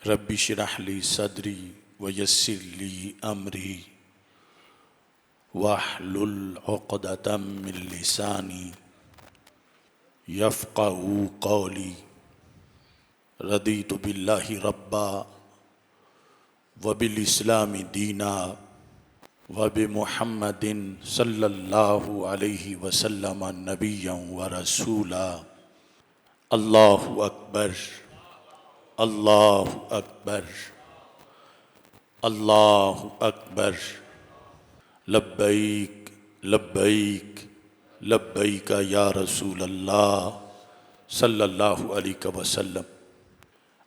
Rabbi श्रह ली सदरी व यस्सिर ली अमरी वहलुल उक़दतम मिन लिसानी यफ़क़हू क़ौली। रदीतु बिल्लाहि रब्बा व बिल इस्लामी दीना व बि मुहम्मदिन सल्लल्लाहु अलैहि वसल्लम नबिय्यन व रसूला। अल्लाहु अकबर, अल्लाहु अकबर, अल्लाहु अकबर। लब्बैक लब्बैक लब्बैक या रसूल अल्लाह सल्लल्लाहु अलैहि वसल्लम।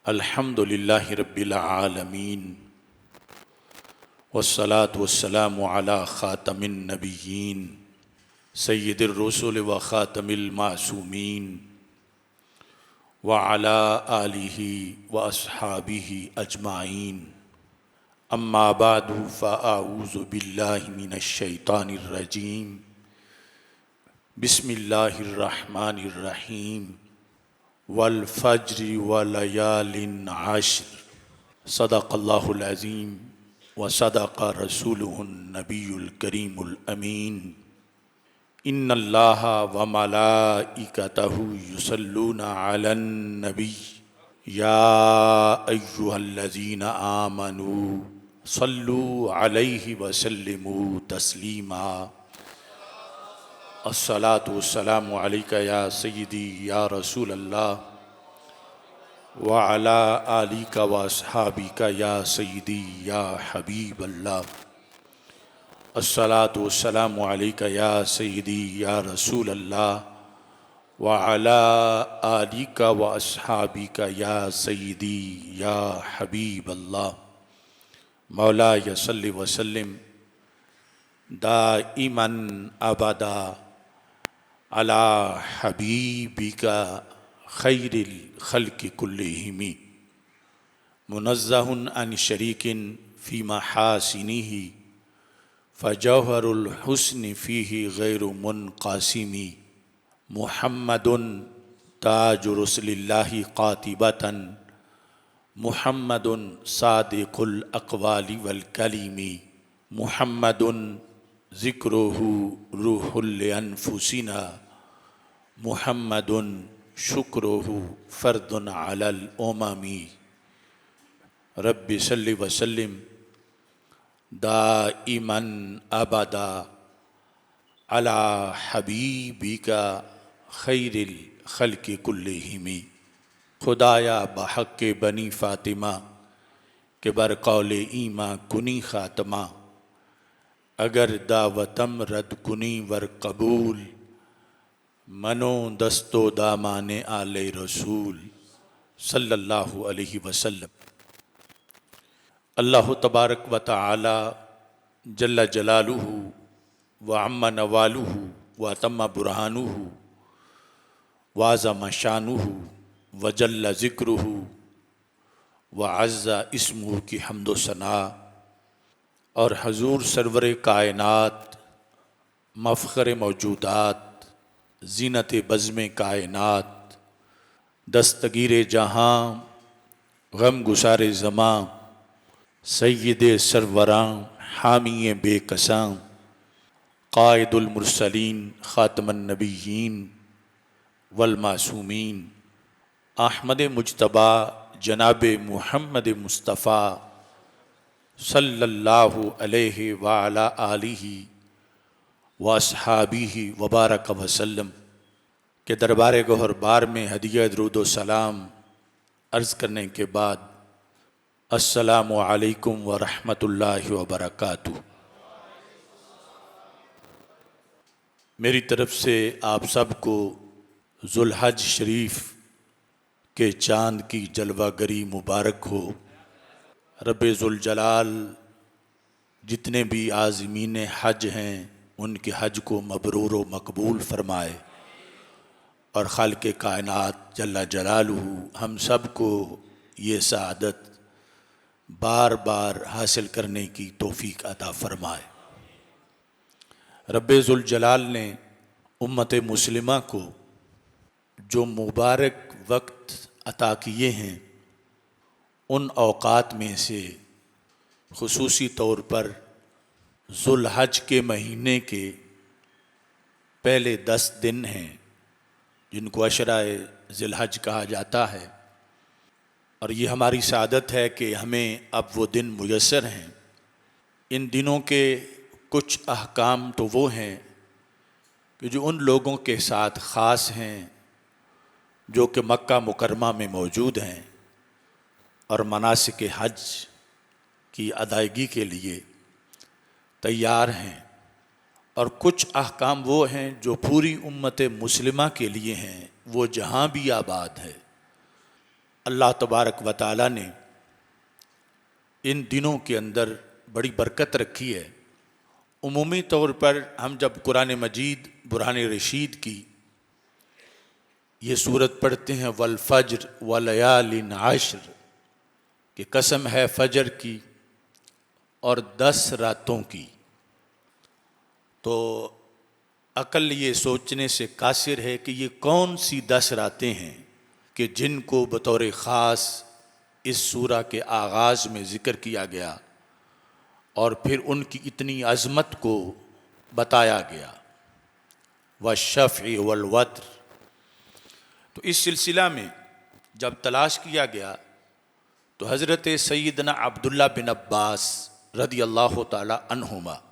अल्हम्दुलिल्लाहि रब्बिल आलमीन वस्सलातु वस्सलामु अला खातमिन नबिय्यीन सय्यिदिर रुसुल व खातमिल मासूमीन व अला आलिहि व अस्हाबिहि अजमाइन। अम्मा बादु फ़अऊज़ु बिल्लाहि मिनश शैतानिर रजीम। बिस्मिल्लाहिर रहमानिर रहीम। वल फ़ज्रि व लयालिन अश्र। सदक़ल्लाहुल अज़ीम व सदक़ रसूलुहुन नबियुल करीमुल अमीन। इन्नल्लाहा व मलाइकतहु युसल्लूना अलन नबी या अय्युहल्लज़ीना आमनू सल्लू अलैहि व सल्लिमू तस्लीमा। अस्सलातु वस्सलामु अलैका या सय्यदी या रसूल अल्लाह व अला आलिका व अस्हाबिका या सय्यदी या हबीब अल्लाह। अस्सलातु वस्सलामु अलैका या सय्यदी या रसूल अल्लाह व अला आलिका व अस्हाबिका या सय्यदी या हबीब अल्लाह। मौला सल्लि व सल्लिम दाइमन अबदा अला हबीबिका खैरिल खल्क़ि कुल्लिहिम। मुनज़्ज़हुन अन शरीकिन फ़ी महासिनिही फ़जौहरुल हुस्नि फ़ीही गैरु मुनक़ासिमी। मुहम्मदुन ताजु रुसुलिल्लाहि क़ातिबतन मुहम्मदुन सादिक़ुल अक़वालि वल कलीमी। मुहम्मदुन ज़िक्रुहु रूहुल अनफुसिना मुहम्मदुन शुक्रुहु फ़र्दुन अलल उममी। रब्बि सल्लि व सल्लिम दाइमन अबदा अला हबीबिका खैरिल खल्क़ि कुल्लिहिम। खुदाया बहक़ बनी फ़ातिमा के बरक़ौले ईमा कुनी ख़ातमा। अगर दावतम रद कुनी वर कबूल मनो दस्तो दामाने आले रसूल सल्लल्लाहु अलैहि वसल्लम। अल्लाह तबारक व तआला जल्ल जलालुहु व अम्मा नवालुहु व तम्मा बुरहानुहु व अज़्ज़म शानुहु व जल्ल ज़िक्रुहु व अज़्ज़ा इस्मुहु की हम्दो सना और हजूर सरवर कायनात मफ़ख़र मौजूदात ज़ीनत बज़्म कायनात दस्तगीर जहाँ गम गुसार ज़मां सय्यिद सरवरां हामी बेकसां क़ाइदुल मुरसलीन ख़ातमुन नबिय्यीन वल मासूमीन अहमद मुज्तबा जनाब मुहम्मद मुस्तफ़ा सल्लल्लाहु अलैहि व अला आलिहि व अस्हाबिहि व बारक वसल्लम के दरबार गौहर बार में हदिया दुरूद व सलाम अर्ज़ करने के बाद अस्सलामु अलैकुम व रहमतुल्लाहि व बरकातुहू। मेरी तरफ़ से आप सबको ज़ुल्हज शरीफ के चाँद की जलवागरी मुबारक हो। रब्बे ज़ुल जलाल जितने भी आज़मीन हज हैं उनके हज को मबरूर व मकबूल फ़रमाए और खालिक़े कायनात जल्ला जलालुहु हम सब को ये सआदत बार बार हासिल करने की तौफ़ीक अता फ़रमाए। रब्बे ज़ुल जलाल ने उम्मत मुस्लिमा को जो मुबारक वक्त अता किए हैं उन औक़ात में से खुसूसी तौर पर ज़ुल्हज के महीने के पहले 10 दिन हैं जिनको अशराए ज़िलहज कहा जाता है। और ये हमारी सादत है कि हमें अब वो दिन मुयस्सर हैं। इन दिनों के कुछ अहकाम तो वो हैं कि जो उन लोगों के साथ ख़ास हैं जो कि मक्का मुकरमा में मौजूद हैं और मनासिक हज की अदायगी के लिए तैयार हैं, और कुछ अहकाम वो हैं जो पूरी उम्मत मुस्लिमा के लिए हैं, वो जहाँ भी आबाद है। अल्लाह तबारक व तआला ने इन दिनों के अंदर बड़ी बरकत रखी है। उमूमी तौर पर हम जब कुरान मजीद बुरहान रशीद की ये सूरत पढ़ते हैं, वल फज्र व लयालिन अश्र, कि कसम है फजर की और 10 रातों की, तो अकल ये सोचने से कासिर है कि ये कौन सी 10 रातें हैं कि जिनको बतौर ख़ास इस सूरा के आगाज़ में ज़िक्र किया गया और फिर उनकी इतनी अज़मत को बताया गया। वश्शफ़्इ वल वत्र, तो इस सिलसिला में जब तलाश किया गया तो हज़रत सैयदना अब्दुल्ला बिन अब्बास रदी अल्लाह ताला अन्हुमा,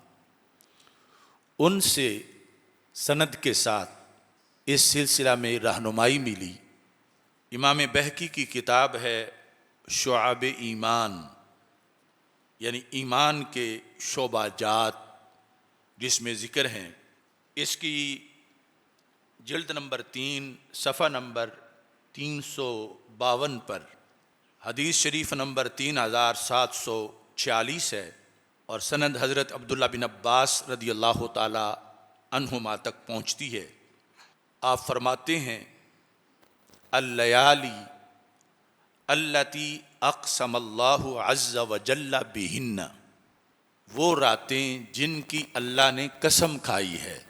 उनसे सनद के साथ इस सिलसिला में रहनुमाई मिली। इमाम बहकी की किताब है शुआब ईमान, यानी ईमान के शोबाजात जिसमें ज़िक्र हैं। इसकी जिल्द नंबर 3 सफ़ा नंबर 352 पर हदीस शरीफ नंबर 3746 है और सनद हज़रत अब्दुल्ला बिन अब्बास रदी अल्लाह ताला अन्हुमा तक पहुँचती है। आप फरमाते हैं, अल-लयाली अल्लती अक़समल्लाहु अज़्ज़ व जल्ला बिहिन्ना, वो रातें जिनकी अल्लाह ने कसम खाई है।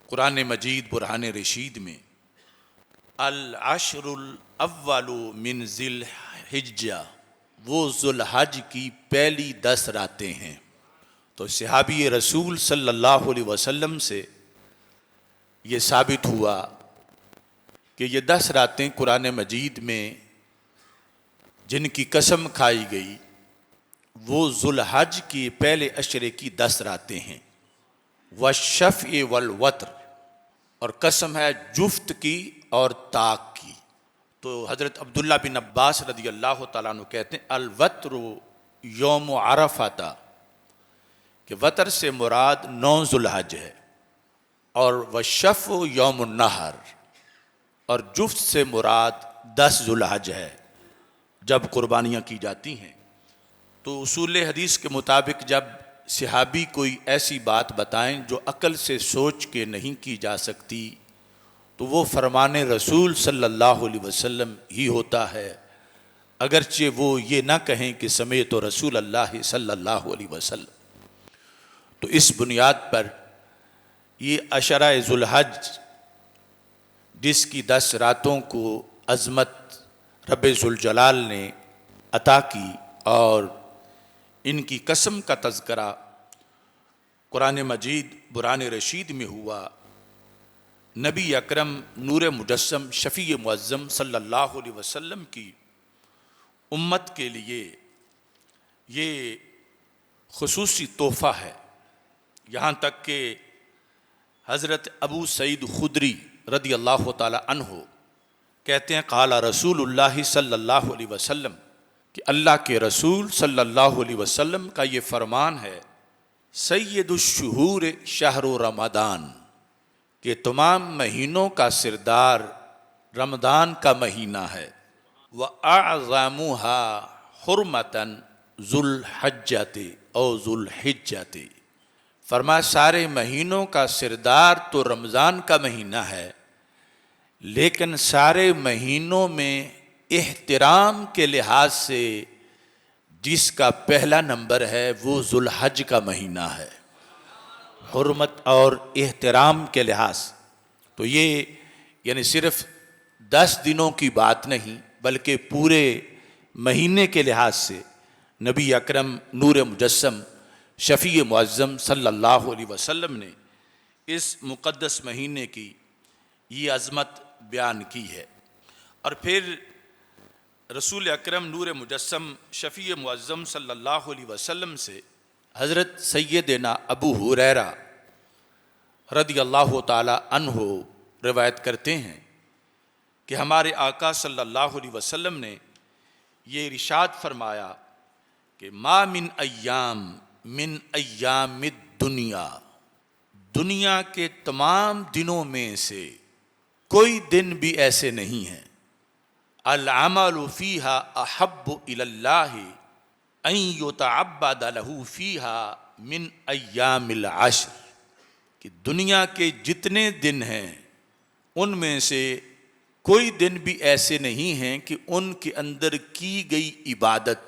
कुरान मजीद बुरहान रशीद में अल-अश्रुल अव्वलु मिन ज़िल हिज्जा, वो ज़ुल्हज की पहली 10 रातें हैं। तो सहाबी रसूल सल्लल्लाहु अलैहि वसल्लम से ये साबित हुआ कि ये 10 रातें कुरान मजीद में जिनकी कसम खाई गई वो ज़ुल्हज की पहले अशरे की 10 रातें हैं। वश्शफ़्इ वल वत्र, और कसम है जुफ्त की और ताक की। तो हज़रत अब्दुल्ला बिन अब्बास रदी अल्लाह ताला अन्हु कहते हैं, अल वत्र यौम अरफ़ा, कि वतर से मुराद 9 ज़ुल्हज है, और वशफ़ यौम नहर, और जुफ्त से मुराद 10 ज़ुल्हज है जब कुर्बानियाँ की जाती हैं। तो उसूल हदीस के मुताबिक जब सहाबी कोई ऐसी बात बताएं जो अकल से सोच के नहीं की जा सकती, तो वो फरमान रसूल सल्लल्लाहु अलैहि वसल्लम ही होता है, अगरचे वो ये ना कहें कि समे तो रसूल अल्लाह सल्लल्लाहु अलैहि वसल्लम। तो इस बुनियाद पर ये अशरा ज़ुल्हज जिसकी 10 रातों को अज़मत रब्बे ज़ुल जलाल ने अता की और इनकी कसम का तज़किरा कुरान मजीद बुरहान रशीद में हुआ। नबी अकरम नूर मुजस्सम शफ़ी मुअज़्ज़म सल्लल्लाहु अलैहि वसल्लम की उम्मत के लिए ये खुसूसी तोहफ़ा है। यहाँ तक कि हज़रत अबू सईद खुदरी रदी अल्लाह ताला अन्हु कहते हैं, क़ाला रसूलुल्लाह सल्लल्लाहु अलैहि वसल्लम, कि अल्लाह के रसूल सल्लल्लाहु अलैहि वसल्लम का ये फरमान है, सय्यदुश्शुहूर शहरु रमदान, कि तमाम महीनों का सिरदार रमदान का महीना है। व अअज़मुहा हुर्मतन ज़ुल्हज्जति और ज़ुल्हिज्जति, फरमा सारे महीनों का सिरदार तो रमज़ान का महीना है, लेकिन सारे महीनों में एहतराम के लिहाज से जिसका पहला नंबर है वो ज़ुल्हज का महीना है, हुर्मत और एहतराम के लिहाज। तो ये यानी सिर्फ 10 दिनों की बात नहीं, बल्कि पूरे महीने के लिहाज से नबी अकरम नूर मुजस्सम शफ़ी मुअज़्ज़म सल्लल्लाहु अलैहि वसल्लम ने इस मुक़द्दस महीने की ये अज़मत बयान की है। और फिर रसूल अकरम नूर मुजस्सम शफ़ी मुअज़्ज़म सल्लल्लाहु अलैहि वसल्लम से हज़रत सैयदना अबू हुरैरा रदियल्लाहु ताला अन्हु रिवायत करते हैं कि हमारे आका सल्लल्लाहु अलैहि वसल्लम ने ये इरशाद फरमाया कि मा मिन अय्यामिद दुनिया, दुनिया के तमाम दिनों में से कोई दिन भी ऐसे नहीं हैं, अल अमलु फीहा अहब्बु इलल्लाहि अन युतअब्बद लहू फीहा मिन अय्यामिल अश्र, कि दुनिया के जितने दिन हैं उनमें से कोई दिन भी ऐसे नहीं हैं कि उनके अंदर की गई इबादत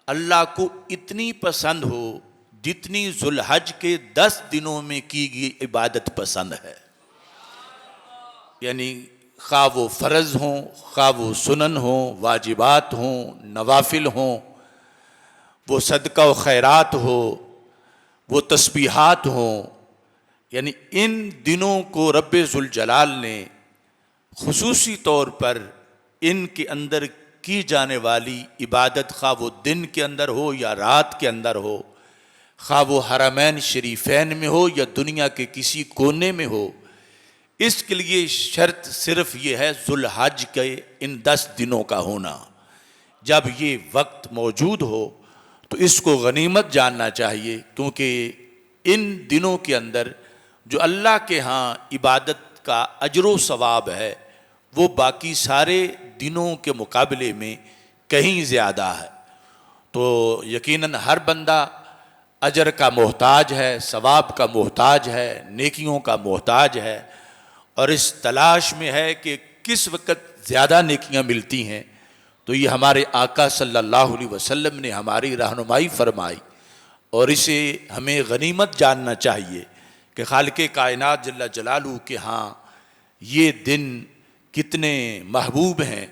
अल्लाह को इतनी पसंद हो जितनी जुल्हज के 10 दिनों में की गई इबादत पसंद है। यानी खा वो फ़र्ज़ हों, खा वो सुनन हों, वाजिबात हों, नवाफिल हों, वो सदका व खैरात हो, वो तस्बीहात हों, यानी इन दिनों को रब्बे ज़ुल जलाल ने खुसूसी तौर पर इनके अंदर की जाने वाली इबादत खा वो दिन के अंदर हो या रात के अंदर हो, खा वो हरमैन शरीफैन में हो या दुनिया के किसी कोने में हो, इसके लिए शर्त सिर्फ ये है ज़ुल्हज के इन 10 दिनों का होना। जब ये वक्त मौजूद हो तो इसको गनीमत जानना चाहिए, क्योंकि इन दिनों के अंदर जो अल्लाह के यहाँ इबादत का अजर सवाब है वो बाकी सारे दिनों के मुकाबले में कहीं ज़्यादा है। तो यकीनन हर बंदा अजर का मोहताज है, सवाब का मोहताज है, नेकियों का मोहताज है, और इस तलाश में है कि किस वक़्त ज़्यादा नेकियां मिलती हैं। तो ये हमारे आका सल्लल्लाहु अलैहि वसल्लम ने हमारी रहनुमाई फरमाई, और इसे हमें गनीमत जानना चाहिए कि खालिक़े कायनात जल्ला जलालहू के यहाँ ये दिन कितने महबूब हैं,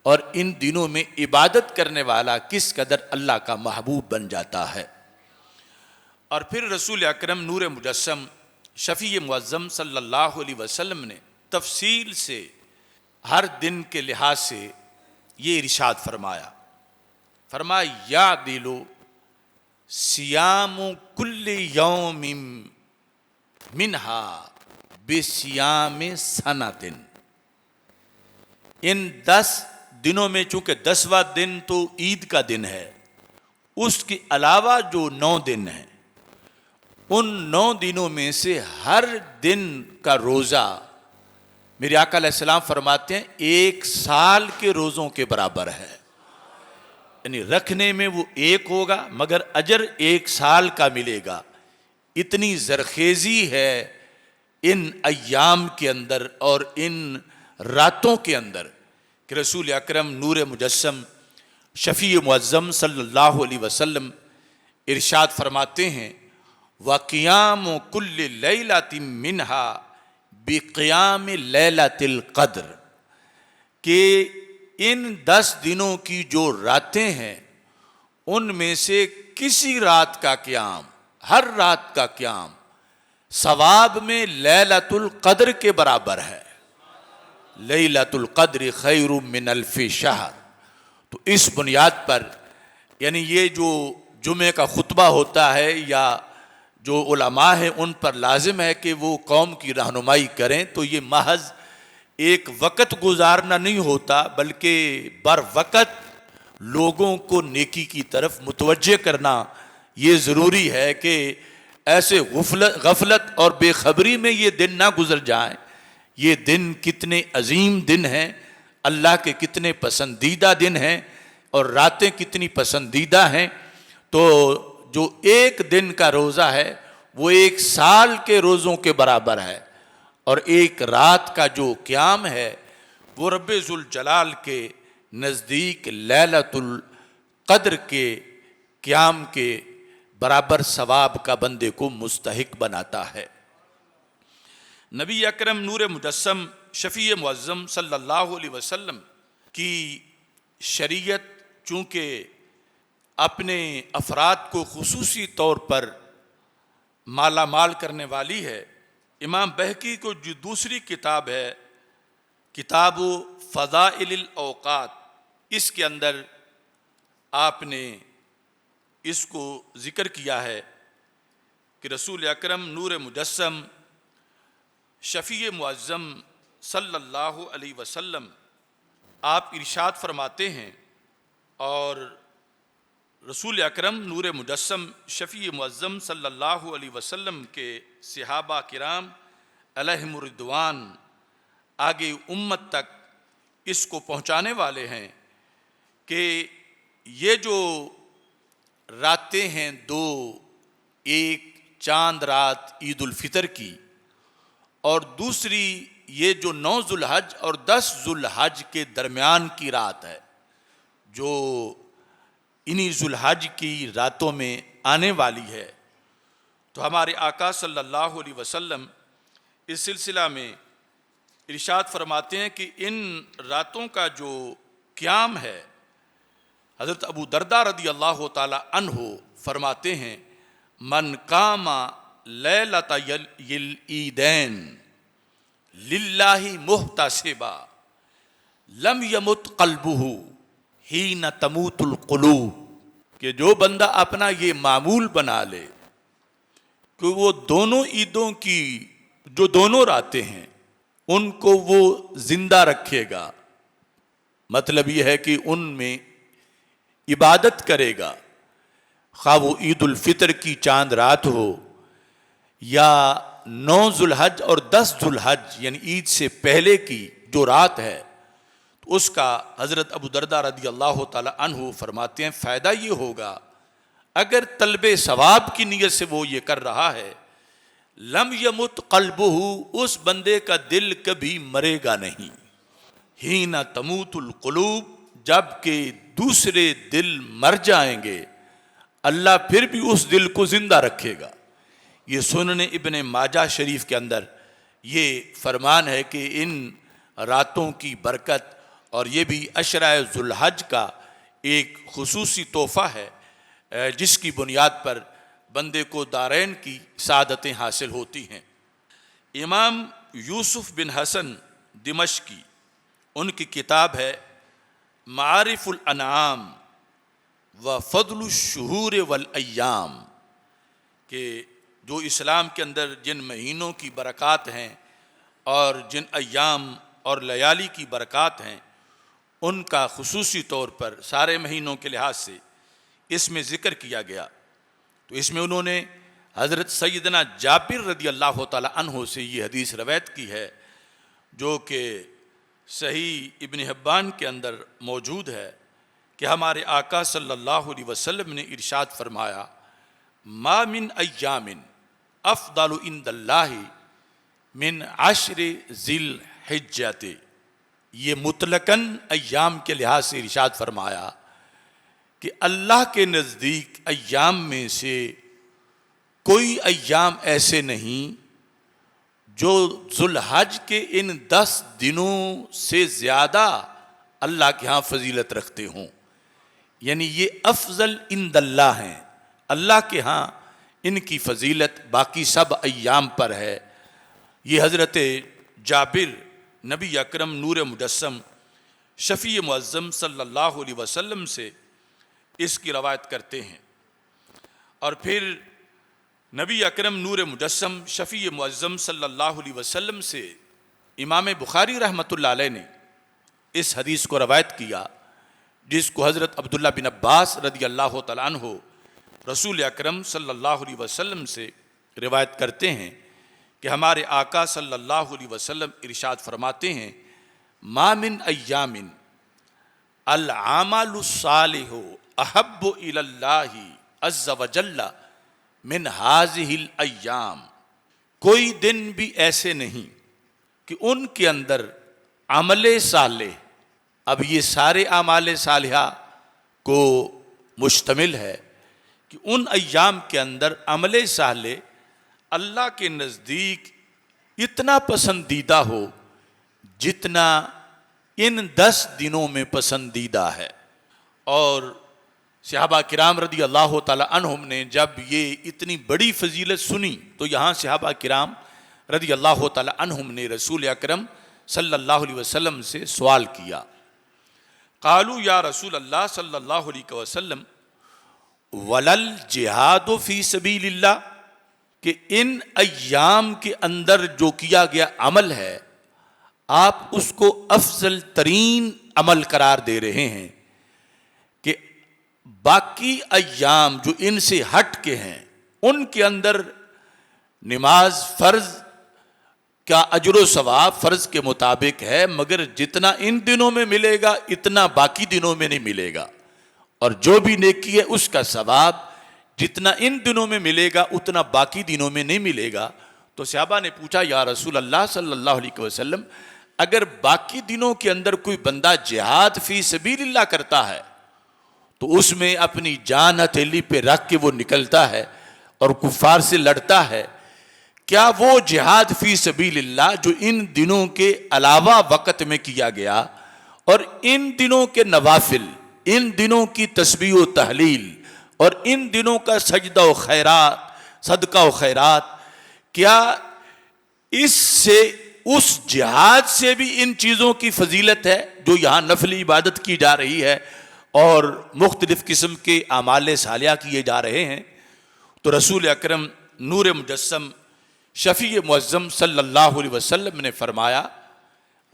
और इन दिनों में इबादत करने वाला किस कदर अल्लाह का महबूब बन जाता है। और फिर रसूल अकरम नूर मुजस्सम शफ़ी मुअज़्ज़म सल्लल्लाहु अलैहि वसल्लम ने तफसील से हर दिन के लिहाज से ये इरशाद फरमाया या दिलो सियामु कुल्ली यौमिन मिनहा बिसियाम सनातिन। इन 10 दिनों में चूंकि 10वां दिन तो ईद का दिन है, उसके अलावा जो 9 दिन हैं उन 9 दिनों में से हर दिन का रोज़ा मेरे आका अलैहिस्सलाम फरमाते हैं 1 साल के रोज़ों के बराबर है। यानी रखने में वो 1 होगा मगर अजर 1 साल का मिलेगा। इतनी ज़रखेज़ी है इन अय्याम के अंदर और इन रातों के अंदर कि रसूल अकरम नूर मुजस्सम शफ़ी मुअज़्ज़म सल्लल्लाहु अलैहि वसल्लम इरशाद फरमाते हैं व क़ियाम कुल्ल लैलतिन मिनहा बिक़ियाम लैलतिल क़द्र, कि इन 10 दिनों की जो रातें हैं उनमें से किसी रात का क़ियाम, हर रात का क़ियाम सवाब में लैलतुल क़द्र के बराबर है। लैलतुल क़द्र खैरुम मिन अल्फ़ि शहर। तो इस बुनियाद पर यानी ये जो जुमे का खुतबा होता है या जो उलमा हैं उन पर लाजिम है कि वो कौम की रहनुमाई करें, तो ये महज एक वक़्त गुजारना नहीं होता बल्कि बर वक़्त लोगों को नेकी की तरफ मुतवज्जे करना ये ज़रूरी है कि ऐसे गफलत और बेखबरी में ये दिन ना गुजर जाएं। ये दिन कितने अजीम दिन हैं, अल्लाह के कितने पसंदीदा दिन हैं और रातें कितनी पसंदीदा हैं। तो जो 1 दिन का रोज़ा है वो 1 साल के रोज़ों के बराबर है, और 1 रात का जो क़याम है वो रब्बे ज़ुल जलाल के नज़दीक लैलतुल क़द्र के क़याम के बराबर सवाब का बंदे को मुस्तहिक बनाता है। नबी अकरम नूर मुजस्सम शफ़ी मुअज़्ज़म सल्लल्लाहु अलैहि वसल्लम की शरीयत चूँकि अपने अफराद को खुसूसी तौर पर माला माल करने वाली है, इमाम बहकी को जो दूसरी किताब है किताब फ़ज़ाइल औक़ात, इसके अंदर आपने इसको ज़िक्र किया है कि रसूल अकरम नूर मुजस्सम शफ़ी मुअज़्ज़म सल्लल्लाहु अलैहि वसल्लम आप इरशाद फरमाते हैं, और रसूल अकरम नूर मुजस्सम शफ़ी मुअज़्ज़म सल्लल्लाहु अलैहि वसल्लम के सहाबा किराम अलैहिमुर रिदवान आगे उम्मत तक इसको पहुँचाने वाले हैं कि ये जो रातें हैं दो, एक चांद रात ईद उल फितर की और दूसरी ये जो 9 ज़ुल्हज और 10 ज़ुल्हज के दरमियान की रात है, जो इन्हीं ज़ुल्हज की रातों में आने वाली है। तो हमारे आका सल्लल्लाहु अलैहि वसल्लम इस सिलसिला में इरशाद फरमाते हैं कि इन रातों का जो क़याम है, हज़रत अबू दरदा रदी अल्लाह ताला अन्हो फरमाते हैं, मन कामा लैलता यिल ईदैन लिल्लाहि मुहतसिबा लम यमुत क़ल्बुहु हीन तमूतुल क़ुलूब, कि जो बंदा अपना ये मामूल बना ले कि वो दोनों ईदों की जो दोनों रातें हैं उनको वो जिंदा रखेगा, मतलब ये है कि उनमें इबादत करेगा, खा वो ईद उल फितर की चांद रात हो या 9 ज़ुल्हज और 10 ज़ुल्हज यानी ईद से पहले की जो रात है, तो उसका हज़रत अबू दरदा रदी अल्लाह ताला अन्हु फरमाते हैं फ़ायदा ये होगा अगर तलबे सवाब की नीयत से वो ये कर रहा है, लम यमुत क़ल्बुहु, उस बंदे का दिल कभी मरेगा नहीं, हीना तमूतुल क़ुलूब, जबकि दूसरे दिल मर जाएंगे अल्लाह फिर भी उस दिल को जिंदा रखेगा। ये सुनने इब्ने माजा शरीफ के अंदर ये फरमान है कि इन रातों की बरकत और ये भी अशराए ज़ुल्हज का एक खुसूसी तोहफ़ा है जिसकी बुनियाद पर बंदे को दारैन की सादतें हासिल होती हैं। इमाम यूसुफ बिन हसन दिमश्की, उनकी किताब है मारिफुल अनाम व फ़ज़लुश शुहूर वल अय्याम, के जो इस्लाम के अंदर जिन महीनों की बरक़ात हैं और जिन अय्याम और लयाली की बरक़ात हैं उनका खुसूसी तौर पर सारे महीनों के लिहाज से इसमें ज़िक्र किया गया। तो इसमें उन्होंने हज़रत सैयदना जाबिर रदी अल्लाह ताला अन्हो से ये हदीस रवायत की है जो कि सही इब्न हिब्बान के अंदर मौजूद है कि हमारे आका सल्लल्लाहु अलैहि वसल्लम ने इरशाद फरमाया, मा मिन अय्यामिन अफ़दलु इंदल्लाहि मिन अश्र ज़िल हिज्जति, ये मुतलकन अय्याम के लिहाज से इरशाद फरमाया कि अल्लाह के नज़दीक अय्याम में से कोई अय्याम ऐसे नहीं जो ज़ुल्हज के इन 10 दिनों से ज़्यादा अल्लाह के यहाँ फजीलत रखते हों, यानी ये अफजल इंदल्लाह हैं, अल्लाह के यहाँ इनकी फजीलत बाकी सब अय्याम पर है। ये हज़रत जाबिर नबी अकरम नूर मुजस्सम शफ़ी मुअज़्ज़म सल्लल्लाहु अलैहि वसल्लम से इसकी रवायत करते हैं। और फिर नबी अकरम नूर मुजस्सम शफ़ी मुअज़्ज़म सल्लल्लाहु अलैहि वसल्लम से इमाम बुखारी रहमतुल्लाह अलैह ने इस हदीस को रवायत किया जिसको हज़रत अब्दुल्ला बिन अब्बास रदी अल्लाह तआला अन्हु रसूल अकरम सल्लल्लाहु अलैहि वसल्लम से रिवायत करते हैं कि हमारे आका सल्लल्लाहु अलैहि वसल्लम इरशाद फरमाते हैं, मा मिन अय्यामिन अल आमलु सालिहु अहब्बु इलल्लाहि अज़्ज़ व जल्ला मिन हाज़िहिल अय्याम, कोई दिन भी ऐसे नहीं कि उनके अंदर अमले साले, अब ये सारे आमाले सालिहा को मुश्तमिल है कि उन अय्याम के अंदर अमले साले अल्लाह के नज़दीक इतना पसंदीदा हो जितना इन 10 दिनों में पसंदीदा है। और सहाबा किराम रदी अल्लाह ताला अन्हुम ने जब ये इतनी बड़ी फजीलत सुनी तो यहाँ सहाबा किराम रदी अल्लाह ताला अन्हुम ने रसूल अकरम सल्लल्लाहु अलैहि वसल्लम से सवाल किया। कालू या रसूल अल्लाह सल्लल्लाहु अलैहि वसल्लम वलल जिहाद फी सबीलिल्लाह, कि इन अय्याम के अंदर जो किया गया अमल है आप उसको अफजल तरीन अमल करार दे रहे हैं कि बाकी अय्याम जो इनसे हट के हैं उनके अंदर नमाज फ़र्ज का अजर सवाब फ़र्ज के मुताबिक है, मगर जितना इन दिनों में मिलेगा इतना बाकी दिनों में नहीं मिलेगा, और जो भी नेकी है उसका सवाब जितना इन दिनों में मिलेगा उतना बाकी दिनों में नहीं मिलेगा। तो सहाबा ने पूछा या रसूल अल्लाह सल्लल्लाहु अलैहि वसल्लम, अगर बाकी दिनों के अंदर कोई बंदा जिहाद फी सबीलिल्लाह करता है तो उसमें अपनी जान हथेली पे रख के वो निकलता है और कुफार से लड़ता है, क्या वो जिहाद फी सबीलिल्लाह जो इन दिनों के अलावा वक़्त में किया गया और इन दिनों के नवाफिल, इन दिनों की तस्बीह व तहलील और इन दिनों का सजदा व खैरात, सदका व खैरात, क्या इससे उस जिहाद से भी इन चीज़ों की फजीलत है जो यहाँ नफली इबादत की जा रही है और मुख्तलिफ किस्म के आमाल सालिया किए जा रहे हैं? तो रसूल अकरम नूर मुजस्सम शफ़ी मुअज़्ज़म सल्लल्लाहु अलैहि वसल्लम ने फरमाया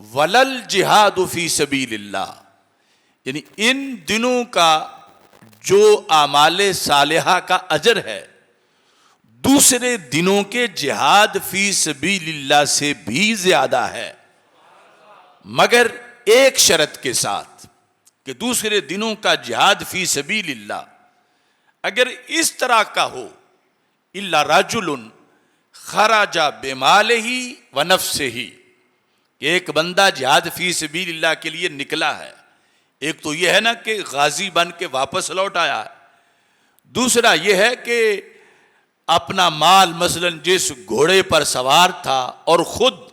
वलल जिहाद फी सबीलिल्लाह, यानी इन दिनों का जो आमाल सालिहा का अजर है दूसरे दिनों के जिहाद फी सबीलिल्लाह से भी ज्यादा है, मगर एक शर्त के साथ कि दूसरे दिनों का जिहाद फी सबीलिल्लाह अगर इस तरह का हो, इल्ला रजुलुन खराजा बेमालिही व नफ्सिही, एक बंदा जिहाद फी सबीलिल्लाह के लिए निकला है, एक तो यह है ना कि गाजी बन के वापस लौट आया है, दूसरा यह है कि अपना माल मसलन जिस घोड़े पर सवार था और खुद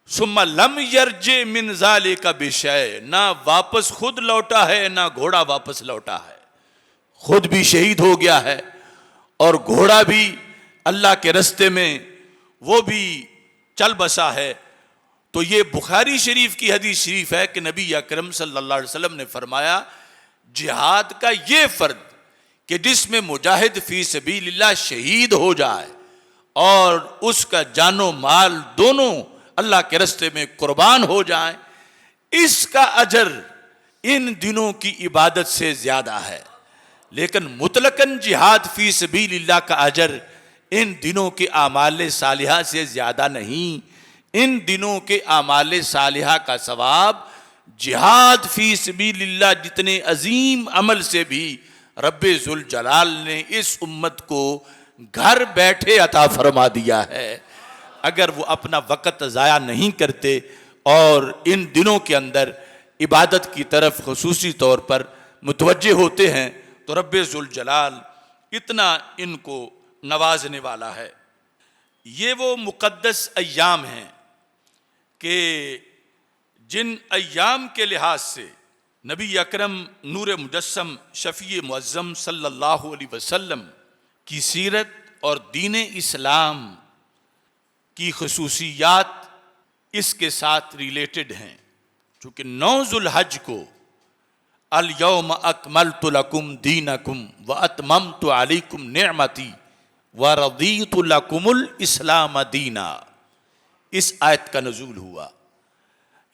सुम्मा लम यरजे मिन ज़ालिका बिशै, ना वापस खुद लौटा है ना घोड़ा वापस लौटा है, खुद भी शहीद हो गया है और घोड़ा भी अल्लाह के रास्ते में वो भी चल बसा है। तो ये बुखारी शरीफ की हदीस शरीफ है कि नबी अकरम सल्लल्लाहु अलैहि वसल्लम ने फरमाया जिहाद का ये फर्द कि जिसमें मुजाहिद फी सबीलिल्लाह शहीद हो जाए और उसका जानो माल दोनों अल्लाह के रास्ते में कुर्बान हो जाए, इसका अजर इन दिनों की इबादत से ज्यादा है। लेकिन मुतलकन जिहाद फी सबीलिल्लाह का अजर इन दिनों के आमाल सालिहा से ज्यादा नहीं, इन दिनों के आमाल सालिहा का सवाब जिहाद फी सबीलिल्लाह जितने अजीम अमल से भी रब्बे जुल जलाल ने इस उम्मत को घर बैठे अता फरमा दिया है। अगर वो अपना वक़्त ज़ाया नहीं करते और इन दिनों के अंदर इबादत की तरफ खुसूसी तौर पर मुतवज्जे होते हैं तो रब्बे जुल जलाल इतना इनको नवाजने वाला है। ये वो मुक़द्दस अय्याम हैं कि जिन अय्याम के लिहाज से नबी अकरम नूर मुजस्सम शफ़ी मुअज़्ज़म सल्लल्लाहु अलैहि वसल्लम की सीरत और दीन इस्लाम की खुसूसियात इसके साथ रिलेटेड हैं। चूँकि 9 ज़ुल्हज को अल यौम अकमलतु लकुम दीनकुम व अतममतु अलैकुम निअमती व रदीतु लकुमुल इस्लाम दीना, इस आयत का नुज़ूल हुआ।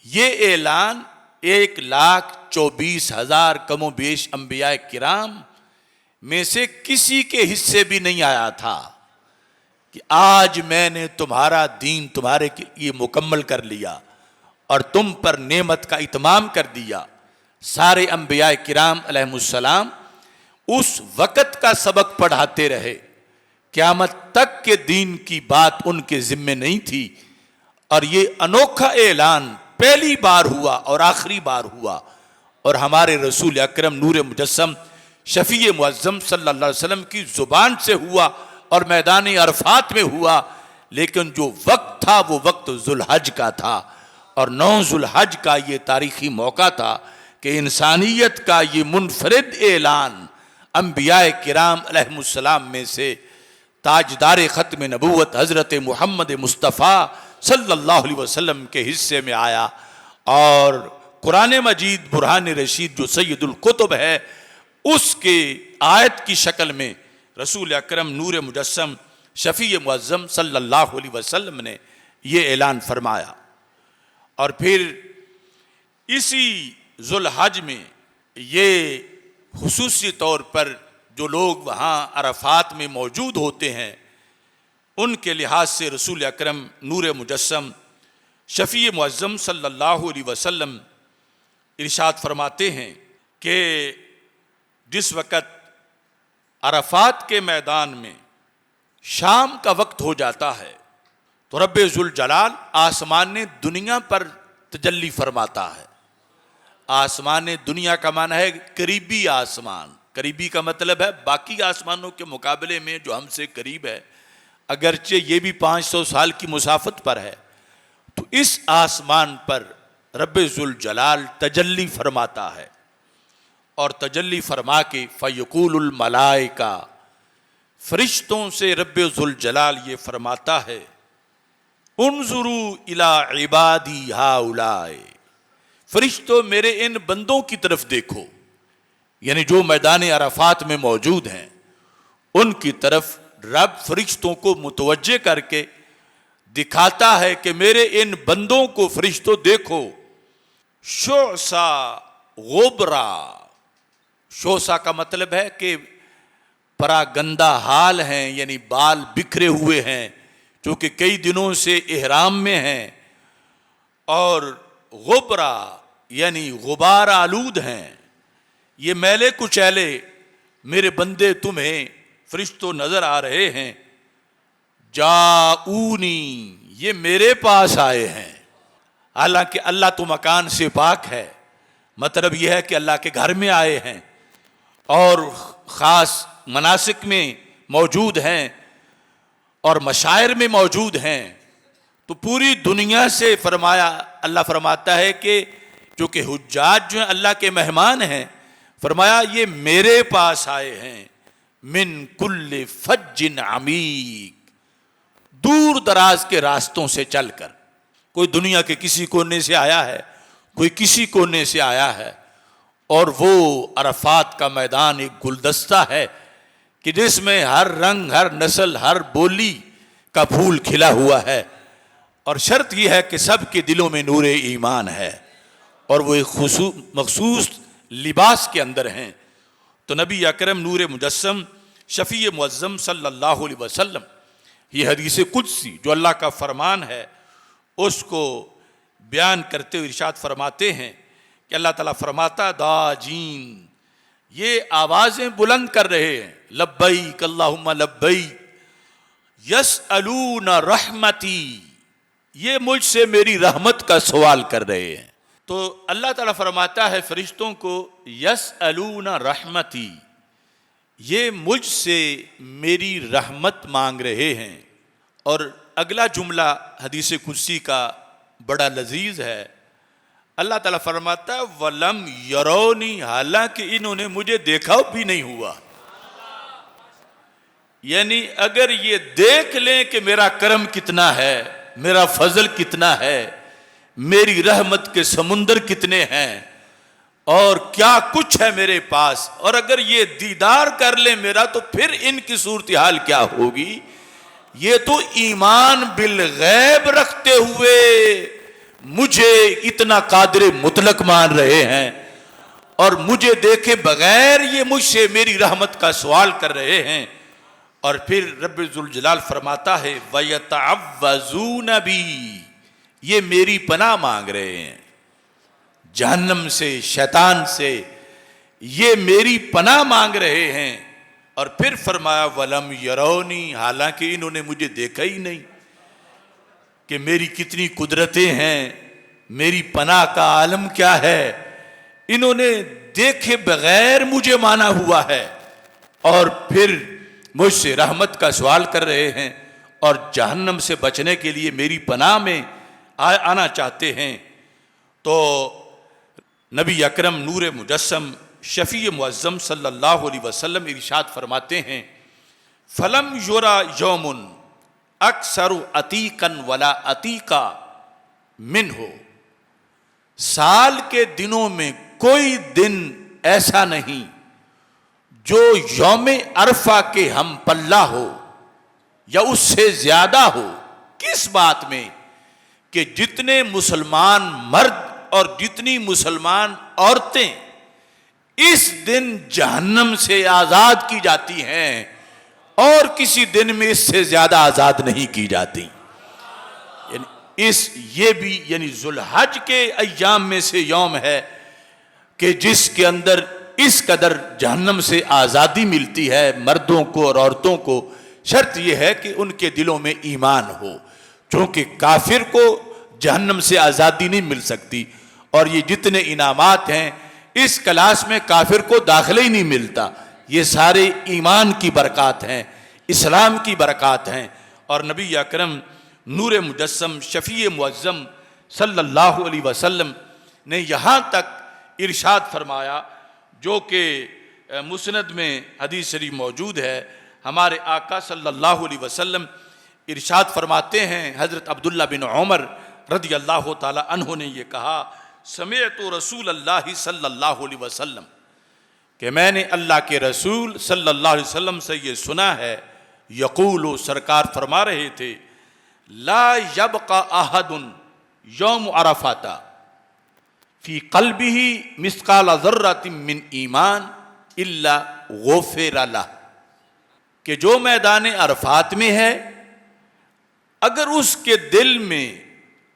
ये ऐलान 1,24,000 कमो बेश अंबिया किराम में से किसी के हिस्से भी नहीं आया था कि आज मैंने तुम्हारा दीन तुम्हारे लिए मुकम्मल कर लिया और तुम पर नेमत का इत्माम कर दिया। सारे अंबिया किराम अलैहिमुस्सलाम उस वक़्त का सबक पढ़ाते रहे, क़यामत तक के दीन की बात उनके ज़िम्मे नहीं थी। और ये अनोखा ऐलान पहली बार हुआ और आखिरी बार हुआ और हमारे रसूल अकरम नूर मुजस्सम शफ़ी मुअज़्ज़म सल्लल्लाहु अलैहि वसल्लम की ज़ुबान से हुआ और मैदान अरफात में हुआ। लेकिन जो वक्त था वो वक्त ज़ुल्हज का था और 9 जुल्हज का ये तारीखी मौका था कि इंसानियत का ये मुनफरिद ऐलान अंबियाए किराम अलैहिमुस्सलाम में से ताजदार ख़त्म नबूवत हज़रत मुहम्मद मुस्तफ़ा सल्लल्लाहु अलैहि वसल्लम के हिस्से में आया। और कुरान मजीद बुरहान रशीद जो सैयदुल कुतुब है, उसके आयत की शक्ल में रसूल अकरम नूर मुजस्सम शफ़ी मुअज़्ज़म सल्लल्लाहु अलैहि वसल्लम ने ये ऐलान फरमाया। और फिर इसी ज़ुल्हज में ये खुसूसी तौर पर जो लोग वहाँ अरफात में मौजूद होते हैं, उनके लिहाज से रसूल अकरम नूर मुजस्सम शफ़ी मुअज़्ज़म सल्लल्लाहु अलैहि वसल्लम इरशाद फरमाते हैं कि जिस वक़्त अरफात के मैदान में शाम का वक्त हो जाता है तो रब्बे ज़ुल जलाल आसमान दुनिया पर तजल्ली फरमाता है। आसमान दुनिया का माना है करीबी आसमान। करीबी का मतलब है बाकी आसमानों के मुकाबले में जो हमसे करीब है, अगरचे ये भी 500 साल की मुसाफत पर है, तो इस आसमान पर रब्बे ज़ुल जलाल तजल्ली फरमाता है। और तजल्ली फरमा के फ़यक़ूलुल मलाइका, फरिश्तों से रब्बे ज़ुल जलाल ये फरमाता है, उन्ज़ुरू इला इबादी हाउलाए, फरिश्तों मेरे इन बंदों की तरफ देखो, यानी जो मैदान अरफात में मौजूद हैं उनकी तरफ रब फरिश्तों को मुतवज्जे करके दिखाता है कि मेरे इन बंदों को फरिश्तों देखो, शोसा गोबरा, शोसा का मतलब है कि परागंदा हाल हैं, यानी बाल बिखरे हुए हैं, क्योंकि कई दिनों से इहराम में हैं, और गुबरा यानी गुबार आलूद हैं, ये मैले कुचैले मेरे बंदे तुम्हें फरिश्तों नजर आ रहे हैं। जाऊनी, ये मेरे पास आए हैं। हालांकि अल्लाह तो मकान से पाक है, मतलब यह है कि अल्लाह के घर में आए हैं और ख़ास मनासिक में मौजूद हैं और मशायर में मौजूद हैं। तो पूरी दुनिया से फरमाया, अल्लाह फरमाता है कि चूँकि हुज्जाज जो हैं अल्लाह के मेहमान हैं, फरमाया ये मेरे पास आए हैं। मिन कुल्ले फज्जिन अमीक, दूर दराज के रास्तों से चलकर, कोई दुनिया के किसी कोने से आया है, कोई किसी कोने से आया है। और वो अरफात का मैदान एक गुलदस्ता है कि जिसमें हर रंग, हर नस्ल, हर बोली का फूल खिला हुआ है। और शर्त यह है कि सब के दिलों में नूर ईमान है और वो एक मखसूस लिबास के अंदर हैं। तो नबी अकरम नूर मुजस्सम शफ़ी मुअज़्ज़म सल्लल्लाहु अलैहि वसल्लम, ये हदीस कुदसी जो अल्लाह का फरमान है उसको बयान करते हुए इरशाद फरमाते हैं कि अल्लाह ताला फरमाता, दाजीन, ये आवाज़ें बुलंद कर रहे हैं, लब्बैक अल्लाहुम्मा लब्बैक, यसअलूना रहमती, ये मुझसे मेरी रहमत का सवाल कर रहे हैं। तो अल्लाह ताला फरमाता है फरिश्तों को, यसअलूना रहमती, ये मुझसे मेरी रहमत मांग रहे हैं। और अगला जुमला हदीस कुदसी का बड़ा लजीज है। अल्लाह ताला फरमाता, वलम यरौनी, हालांकि इन्होंने मुझे देखा भी नहीं हुआ। यानी अगर ये देख लें कि मेरा करम कितना है, मेरा फजल कितना है, मेरी रहमत के समुंदर कितने हैं और क्या कुछ है मेरे पास, और अगर ये दीदार कर ले मेरा, तो फिर इनकी सूरत हाल क्या होगी। ये तो ईमान बिल गैब रखते हुए मुझे इतना कादिर मुतलक मान रहे हैं और मुझे देखे बगैर ये मुझसे मेरी रहमत का सवाल कर रहे हैं। और फिर रब्बे ज़ुल जलाल फरमाता है, वयतअव्वज़ून बी, ये मेरी पनाह मांग रहे हैं जहन्नम से, शैतान से, ये मेरी पनाह मांग रहे हैं। और फिर फरमाया, वलम यरौनी, हालांकि इन्होंने मुझे देखा ही नहीं कि मेरी कितनी कुदरतें हैं, मेरी पनाह का आलम क्या है। इन्होंने देखे बगैर मुझे माना हुआ है और फिर मुझसे रहमत का सवाल कर रहे हैं और जहन्नम से बचने के लिए मेरी पनाह में आना चाहते हैं तो नबी अकरम नूर मुजस्सम शफ़ी मुअज़्ज़म सल्लल्लाहु अलैहि वसल्लम इरशाद फरमाते हैं, फलम युरा यौमुन अक्सरु अतीकन वला अतीका मिन हो। साल के दिनों में कोई दिन ऐसा नहीं जो यौम अरफा के हम पल्ला हो या उससे ज्यादा हो। किस बात में? कि जितने मुसलमान मर्द और जितनी मुसलमान औरतें इस दिन जहन्नम से आजाद की जाती हैं और किसी दिन में इससे ज्यादा आजाद नहीं की जाती। ये भी यानी जुल्हज के अय्याम में से यौम है कि जिसके अंदर इस कदर जहन्नम से आज़ादी मिलती है मर्दों को और औरतों को। शर्त यह है कि उनके दिलों में ईमान हो, क्योंकि काफिर को जहन्नम से आज़ादी नहीं मिल सकती। और ये जितने इनामात हैं इस क्लास में काफिर को दाखिला ही नहीं मिलता। ये सारे ईमान की बरक़ात हैं, इस्लाम की बरक़ात हैं। और नबी अकरम नूर मुजस्सम शफ़ी मुअज़्ज़म सल्लल्लाहु अलैहि वसल्लम ने यहाँ तक इरशाद फरमाया, जो कि मुस्नद में हदीस शरीफ मौजूद है। हमारे आका सल्लल्लाहु अलैहि वसल्लम इरशाद फरमाते हैं, हज़रत अब्दुल्ला बिन उमर रज़ी अल्लाह ताला अन्हु ने ये कहा, समिअतु रसूल अल्लाह सल्लल्लाहु अलैहि वसल्लम, कि मैंने अल्लाह के रसूल सल्लल्लाहु अलैहि वसल्लम से ये सुना है, यक़ूलु, सरकार फरमा रहे थे, ला यबक़ा अहदुन यौम अरफ़ाता फी क़ल्बिही मिस्क़ाल ज़र्रतिन मिन ईमान इल्ला ग़ुफ़िर लह, कि जो मैदान अरफात में है अगर उसके दिल में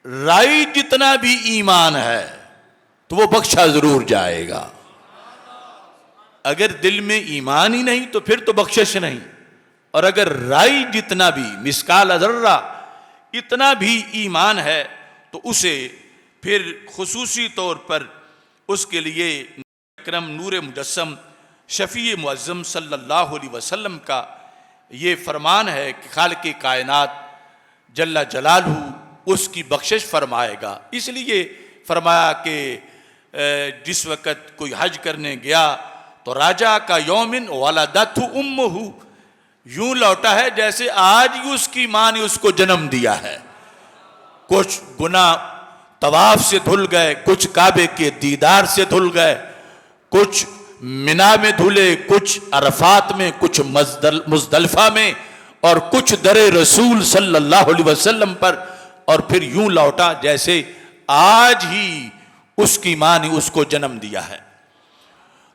राई जितना भी ईमान है तो वो बख्शा जरूर जाएगा। अगर दिल में ईमान ही नहीं तो फिर तो बख्शिश नहीं। और अगर राई जितना भी मिस्काल ज़र्रा इतना भी ईमान है तो उसे फिर खुसूसी तौर पर उसके लिए अकरम नूर मुजस्सम शफ़ी मुअज़्ज़म सल्लल्लाहु अलैहि वसल्लम का ये फरमान है कि खालिक़ कायनात जल्ला जलालहू उसकी बख्शिश फरमाएगा। इसलिए फरमाया कि जिस वक़्त कोई हज करने गया तो राजा का यौमिन वलदतहु उम्मुहु, यूं लौटा है जैसे आज ही उसकी माँ ने उसको जन्म दिया है। कुछ गुनाह तवाफ से धुल गए, कुछ काबे के दीदार से धुल गए, कुछ मिना में धुले, कुछ अरफात में, कुछ मुज़दलिफ़ा में और कुछ दरे रसूल सल्लल्लाहु अलैहि वसल्लम पर। और फिर यूं लौटा जैसे आज ही उसकी माँ ने उसको जन्म दिया है।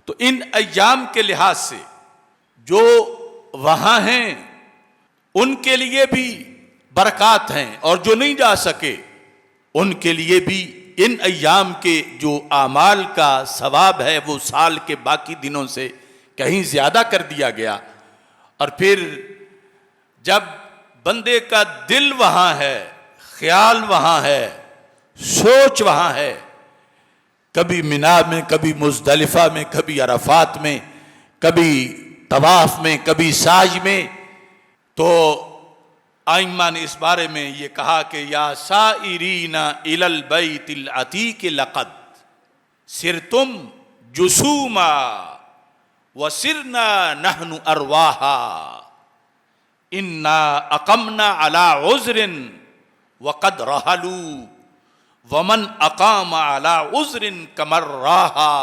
तो इन अय्याम के लिहाज से जो वहाँ हैं उनके लिए भी बरक़ात हैं, और जो नहीं जा सके उनके लिए भी इन अय्याम के जो आमाल का सवाब है वो साल के बाकी दिनों से कहीं ज़्यादा कर दिया गया। और फिर जब बंदे का दिल वहाँ है, ख्याल वहाँ है, सोच वहाँ है, कभी मिना में, कभी मुज़दलिफ़ा में, कभी अरफात में, कभी तवाफ में, कभी साज में, तो आइम्मा ने इस बारे में ये कहा कि या साइरीना इलल बैतिल अतीक लक़द सिरतुम जुसूमा व सिरना नहनु अरवाहा इन्ना अक़मना अला उज़्रिन वक़द रहलू वमन अक़ाम अला उज़्रिन कमर्राहा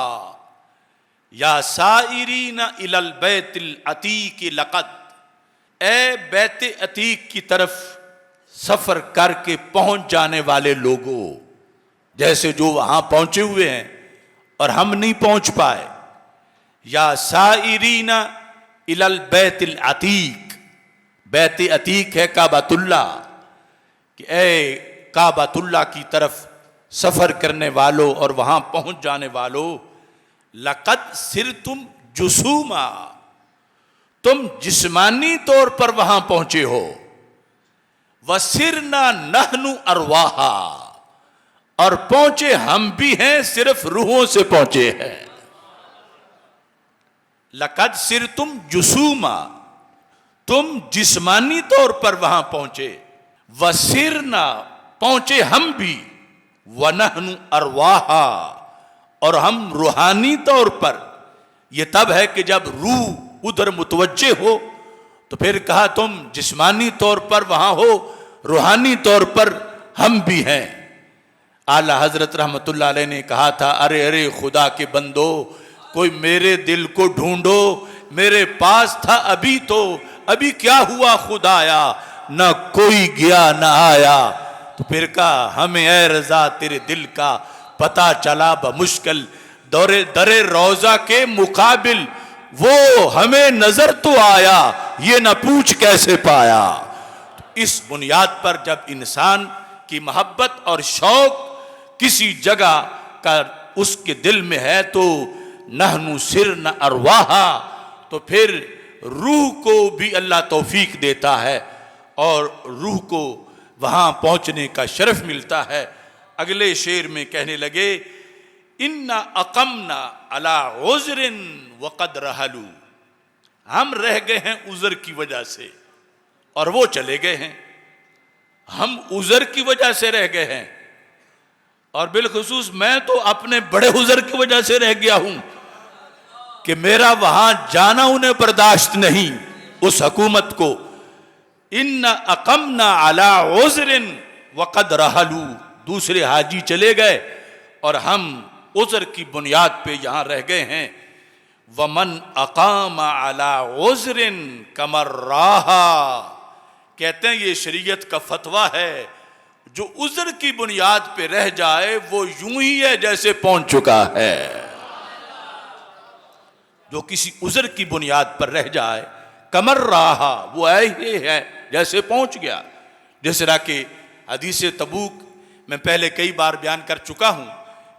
या साइरीना इलल बैतिल अतीक लक़द, ए बैत अतीक की तरफ सफर करके पहुंच जाने वाले लोगों, जैसे जो वहां पहुंचे हुए हैं और हम नहीं पहुंच पाए। या साइरीना इलल बैतिल अतीक, बैत अतीक है काबतुल्ला, कि ए काबतुल्ला की तरफ सफर करने वालों और वहां पहुंच जाने वालों, लक़द सिरतुम जुसूमा, तुम जिस्मानी तौर पर वहां पहुंचे हो, वसिरना नहनु अरवाहा, और पहुंचे हम भी हैं, सिर्फ रूहों से पहुंचे हैं। लक़द सिरतुम जुसूमा, तुम जिस्मानी तौर पर वहां पहुंचे, वसिरना, पहुंचे हम भी, वनहनु अरवाहा, और हम रूहानी तौर पर, यह तब है कि जब रूह उधर मुतवज्जे हो, तो फिर कहा तुम जिस्मानी तौर पर वहां हो, रूहानी तौर पर हम भी हैं। आला हजरत रहमतुल्लाह अलैह ने कहा था, अरे अरे खुदा के बंदो, कोई मेरे दिल को ढूंढो, मेरे पास था अभी, तो अभी क्या हुआ खुदाया, न कोई गया न आया। तो फिर कहा हमें ए रजा तेरे दिल का पता चला बमुश्किल, दौरे दरे रोजा के मुकाबिल वो हमें नजर तो आया, ये न पूछ कैसे पाया। इस बुनियाद पर जब इंसान की मोहब्बत और शौक किसी जगह का उसके दिल में है, तो नहनु सिर न अरवाहा, तो फिर रूह को भी अल्लाह तौफीक देता है और रूह को वहां पहुंचने का शरफ मिलता है। अगले शेर में कहने लगे, इन्ना अकमना अला उज़रिन वक़द रहलू, हम रह गए हैं उज़र की वजह से और वो चले गए हैं। हम उज़र की वजह से रह गए हैं, और बिलखुसूस मैं तो अपने बड़े उज़र की वजह से रह गया हूं कि मेरा वहां जाना उन्हें बर्दाश्त नहीं, उस हुकूमत को। इन्ना अकमना अला उज़रिन वक़द रहलू, दूसरे हाजी चले गए और हम उज़र की बुनियाद पे यहां रह गए हैं। वमन अकामा अला उज़रिन कमर राहा, कहते हैं ये शरीयत का फतवा है, जो उज़र की बुनियाद पे रह जाए वो यूं ही है जैसे पहुंच चुका है। जो किसी उज़र की बुनियाद पर रह जाए, कमर राहा, वो ऐसे है जैसे पहुंच गया। जिस तरह के हदीस तबूक मैं पहले कई बार बयान कर चुका हूं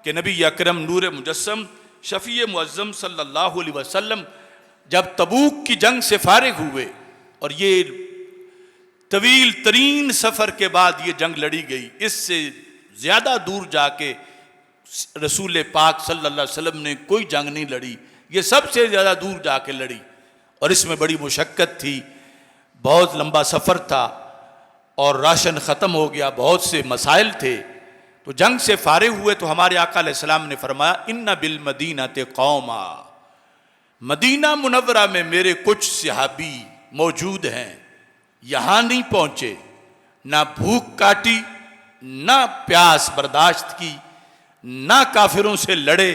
कि नबी अकरम नूर मुजस्सम शफी मुअज़्ज़म सल्लल्लाहु अलैहि वसल्लम जब तबूक की जंग से फारिग हुए, और ये तवील तरीन सफ़र के बाद ये जंग लड़ी गई, इससे ज़्यादा दूर जाके रसूल पाक सल्लल्लाहु अलैहि वसल्लम ने कोई जंग नहीं लड़ी, ये सबसे ज़्यादा दूर जाके लड़ी, और इसमें बड़ी मुशक्क़त थी, बहुत लंबा सफ़र था और राशन ख़त्म हो गया, बहुत से मसाइल थे। तो जंग से फारिग हुए तो हमारे आका अलैहिस्सलाम ने फरमाया, इन्ना बिल मदीना ते कौमा, मदीना मुनव्वरा में मेरे कुछ सहाबी मौजूद हैं, यहां नहीं पहुंचे, ना भूख काटी, ना प्यास बर्दाश्त की, ना काफिरों से लड़े,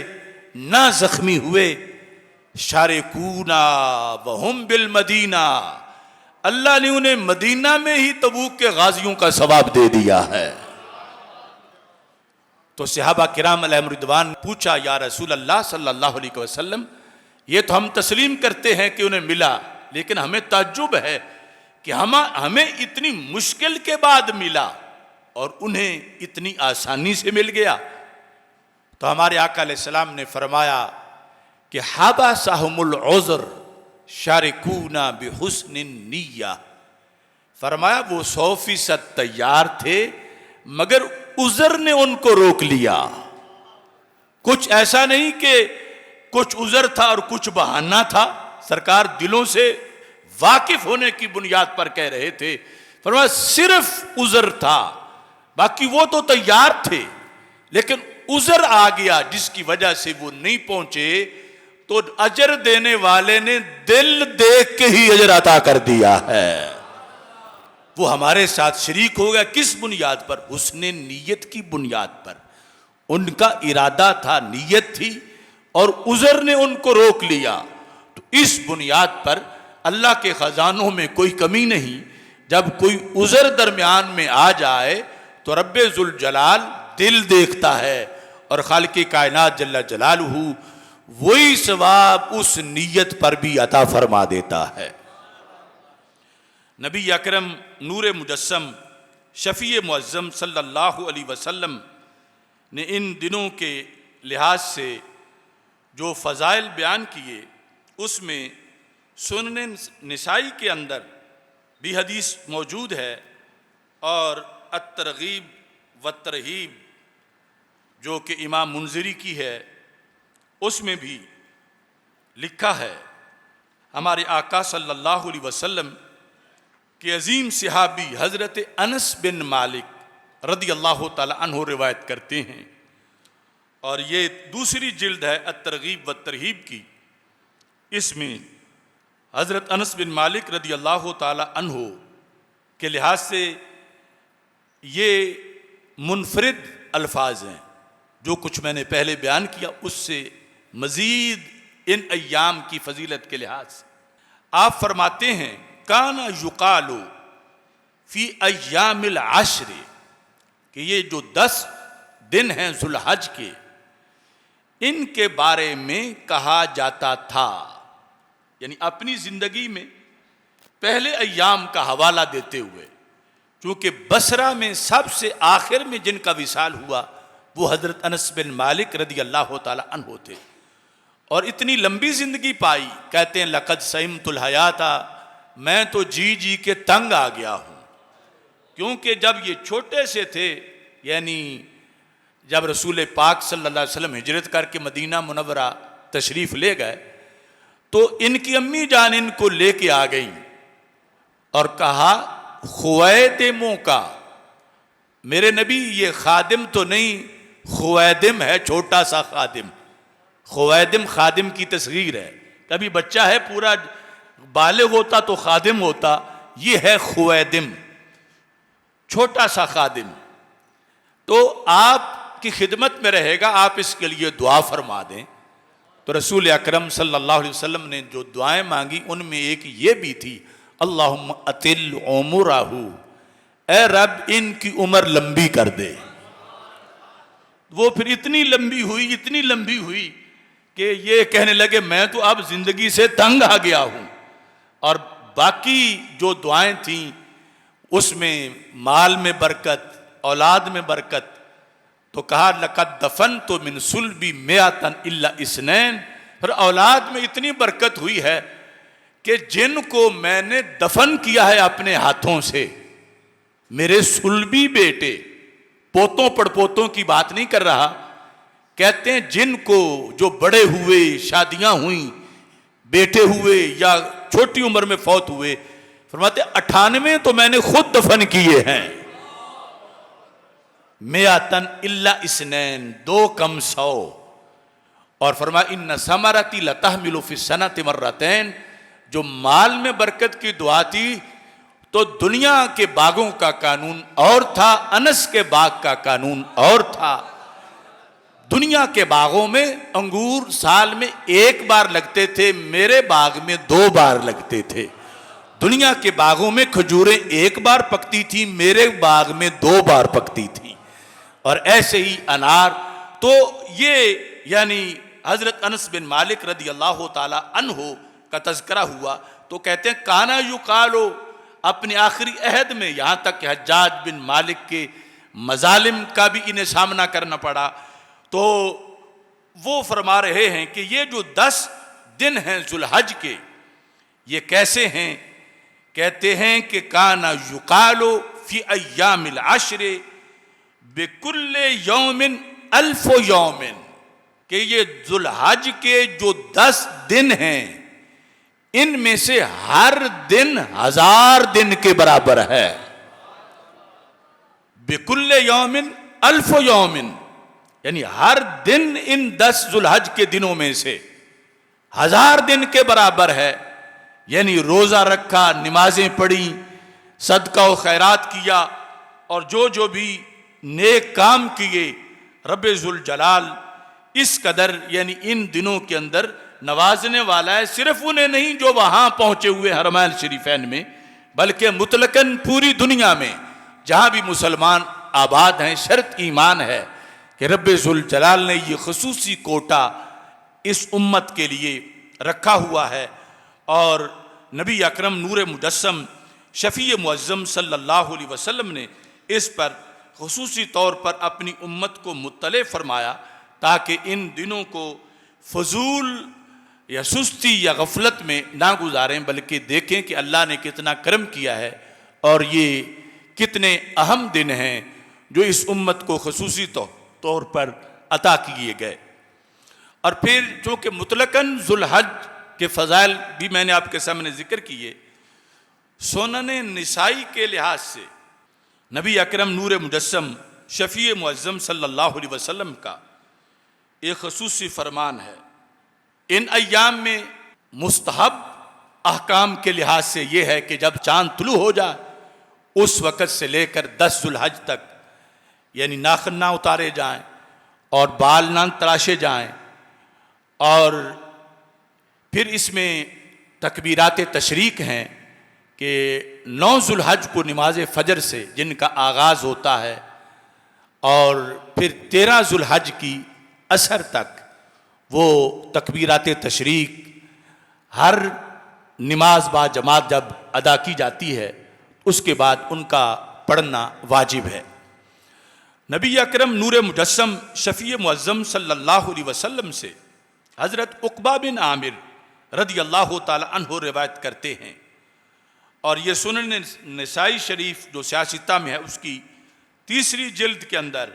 ना जख्मी हुए। शारिकूना वहुम बिल मदीना, अल्लाह ने उन्हें मदीना में ही तबूक के गाजियों का सवाब दे दिया है। तो सहाबा किराम अलैहिम रिदवान पूछा, या रसूल अल्लाह सल्लल्लाहु अलैहि वसल्लम, ये तो हम तस्लीम करते हैं कि उन्हें मिला, लेकिन हमें ताज्जुब है कि हमें इतनी मुश्किल के बाद मिला और उन्हें इतनी आसानी से मिल गया। तो हमारे आका अलैहिस्सलाम ने फरमाया कि हाबा साहुमुल उज़र शारिकूना बिहुस्निन निय्या, फरमाया वो 100% तैयार थे, मगर उज़र ने उनको रोक लिया। कुछ ऐसा नहीं कि कुछ उज़र था और कुछ बहाना था, सरकार दिलों से वाकिफ होने की बुनियाद पर कह रहे थे। फरमाया सिर्फ उज़र था, बाकी वो तो तैयार थे, लेकिन उज़र आ गया जिसकी वजह से वो नहीं पहुंचे, तो अजर देने वाले ने दिल देख के ही अजर अता कर दिया है। वो हमारे साथ शरीक हो गया, किस बुनियाद पर? उसने नीयत की बुनियाद पर, उनका इरादा था, नीयत थी, और उज़र ने उनको रोक लिया। तो इस बुनियाद पर अल्लाह के ख़जानों में कोई कमी नहीं। जब कोई उज़र दरमियान में आ जाए तो रब्बे ज़ुल जलाल दिल देखता है, और खालिक़े कायनात जल्ला जलालहू वही सवाब उस नीयत पर भी अता फरमा देता है। नबी अकरम नूर मुजस्सम शफी मुअज़्ज़म सल्लल्लाहु अलैहि वसल्लम ने इन दिनों के लिहाज से जो फ़ज़ाइल बयान किए, उसमें सुनन निसाई के अंदर भी हदीस मौजूद है, और अत-तरग़ीब व तरहीब जो कि इमाम मुंज़िरी की है, उसमें भी लिखा है हमारे आका सल्लल्लाहु अलैहि वसल्लम के अजीम सहाबी हज़रत अनस बिन मालिक रदी अल्लाह ताला अन्हु रिवायत करते हैं, और ये दूसरी जिल्द है अत-तरगीब व तरहीब की। इसमें हज़रत अनस बिन मालिक रदी अल्लाह ताला अन्हु के लिहाज से ये मुनफरिद अल्फाज हैं। जो कुछ मैंने पहले बयान किया उससे मज़ीद इन अय्याम की फजीलत के लिहाज से आप फरमाते हैं, काना युकालो फ़ी अय्यामिल आश्र, कि ये जो 10 दिन हैं ज़ुल्हज के, इनके बारे में कहा जाता था, यानी अपनी ज़िंदगी में पहले अय्याम का हवाला देते हुए, चूँकि बसरा में सबसे आखिर में जिनका विसाल हुआ वो हज़रत अनस बिन मालिक रदी अल्लाह ताला अन्हु थे, और इतनी लंबी ज़िंदगी पाई। कहते हैं लक़द सइमतुल हयाता, मैं तो जी जी के तंग आ गया हूँ, क्योंकि जब ये छोटे से थे, यानी जब रसूल पाक सल्लल्लाहु अलैहि वसल्लम हिजरत करके मदीना मुनव्वरा तशरीफ़ ले गए, तो इनकी अम्मी जान इनको लेके आ गई और कहा, खुवैदिमों का, मेरे नबी ये खादिम तो नहीं, खुवैदिम है, छोटा सा खादिम। खुवैदिम खादिम की तस्गीर है, कभी बच्चा है पूरा बालिग होता तो खादिम होता, ये है खुवैदिम, छोटा सा खादिम। तो आपकी खिदमत में रहेगा, आप इसके लिए दुआ फरमा दें। तो रसूल अकरम सल्लल्लाहु अलैहि वसल्लम ने जो दुआएं मांगी उनमें एक ये भी थी, अल्लाहुम्मा अतिल उमराहू, ए रब इनकी उम्र लंबी कर दे। वो फिर इतनी लंबी हुई कि ये कहने लगे, मैं तो अब जिंदगी से तंग आ गया हूं। और बाकी जो दुआएं थीं उसमें माल में बरकत, औलाद में बरकत। तो कहा, लक़द दफन तो मिन सुल्बी मियातन इल्ला इसनैन, फिर औलाद में इतनी बरकत हुई है कि जिनको मैंने दफन किया है अपने हाथों से, मेरे सुल्बी बेटे, पोतों पड़पोतों की बात नहीं कर रहा, कहते हैं जिनको जो बड़े हुए, शादियां हुई, बेटे हुए या छोटी उम्र में फौत हुए, फरमाते 98 तो मैंने खुद दफन किए हैं। मियातन इल्ला इसनैन, 2 कम 100। और फरमाया, इन्ना समरती लतहमिलु फी सनति मर्रतैन, जो माल में बरकत की दुआ थी, तो दुनिया के बागों का कानून और था, अनस के बाग का कानून और था। दुनिया के बागों में अंगूर साल में 1 बार लगते थे, मेरे बाग में 2 बार लगते थे। दुनिया के बागों में खजूरें 1 बार पकती थी, मेरे बाग में 2 बार पकती थी। और ऐसे ही अनार। तो ये यानी हजरत अनस बिन मालिक रदी अल्लाह ताला अन्हु का तज़किरा हुआ, तो कहते हैं, काना युकालो, अपने आखिरी अहद में, यहाँ तक कि हज्जाज बिन मालिक के मजालिम का भी इन्हें सामना करना पड़ा, तो वो फरमा रहे हैं कि ये जो 10 दिन हैं ज़ुल्हज के, ये कैसे हैं। कहते हैं कि काना युकालो फ़ी अय्यामिल आश्र बिकुल्ले यौमिन अल्फ़ो यौमिन, कि ये ज़ुल्हज के जो 10 दिन हैं, इनमें से हर दिन 1000 दिन के बराबर है। बिकुल्ले यौमिन अल्फ़ो यौमिन, यानी हर दिन इन 10 ज़ुल्हज के दिनों में से 1000 दिन के बराबर है। यानी रोज़ा रखा, नमाजें पढ़ी, सदका व खैरात किया, और जो भी नेक काम किए, रब्बे ज़ुल जलाल इस कदर यानी इन दिनों के अंदर नवाजने वाला है। सिर्फ उन्हें नहीं जो वहाँ पहुँचे हुए हरमैन शरीफैन में, बल्कि मुतलकन पूरी दुनिया में जहाँ भी मुसलमान आबाद हैं, शर्त ईमान है कि रब्बे ज़ुल जलाल ने ये ख़ुसूसी कोटा इस उम्मत के लिए रखा हुआ है। और नबी अकरम नूर मुजस्सम शफ़ी मुअज़्ज़म सल्लल्लाहु अलैहि वसल्लम ने इस पर ख़ुसूसी तौर पर अपनी उम्मत को मुत्तले फरमाया, ताकि इन दिनों को फजूल या सुस्ती या गफलत में ना गुजारें, बल्कि देखें कि अल्लाह ने कितना करम किया है और ये कितने अहम दिन हैं जो इस उम्मत को ख़ुसूसी तौर पर अता किए गए। और फिर चूँकि मुतलकन ज़ुल्हज के फ़ज़ाइल भी मैंने आपके सामने ज़िक्र किए, सुनन निसाई के लिहाज से नबी अकरम नूर मुजस्सम शफ़ी मुअज़्ज़म सल्लल्लाहु अलैहि वसल्लम का एक ख़ुसूसी फरमान है। इन अय्याम में मुस्तहब अहकाम के लिहाज से यह है कि जब चाँद तुलू हो जाए उस वक़्त से लेकर 10 ज़ुल्हज तक यानी नाखून ना उतारे जाएं और बाल ना तराशे जाएं, और फिर इसमें तकबीरात तशरीक हैं कि 9 ज़ुल्हज को नमाज फ़जर से जिनका आगाज़ होता है और फिर 13 ज़ुल्हज की असर तक वो तकबीरात तशरीक हर नमाज बा जमात जब अदा की जाती है उसके बाद उनका पढ़ना वाजिब है। नबी अकरम नूर मुजस्सम शफ़ी मुअज़्ज़म सल्लल्लाहु अलैहि वसल्लम से हज़रत उक़बा बिन आमिर रदियल्लाहु ताला अन्हु रिवायत करते हैं, और ये सुनन नसाई शरीफ जो सियासिता में है उसकी 3री जिल्द के अंदर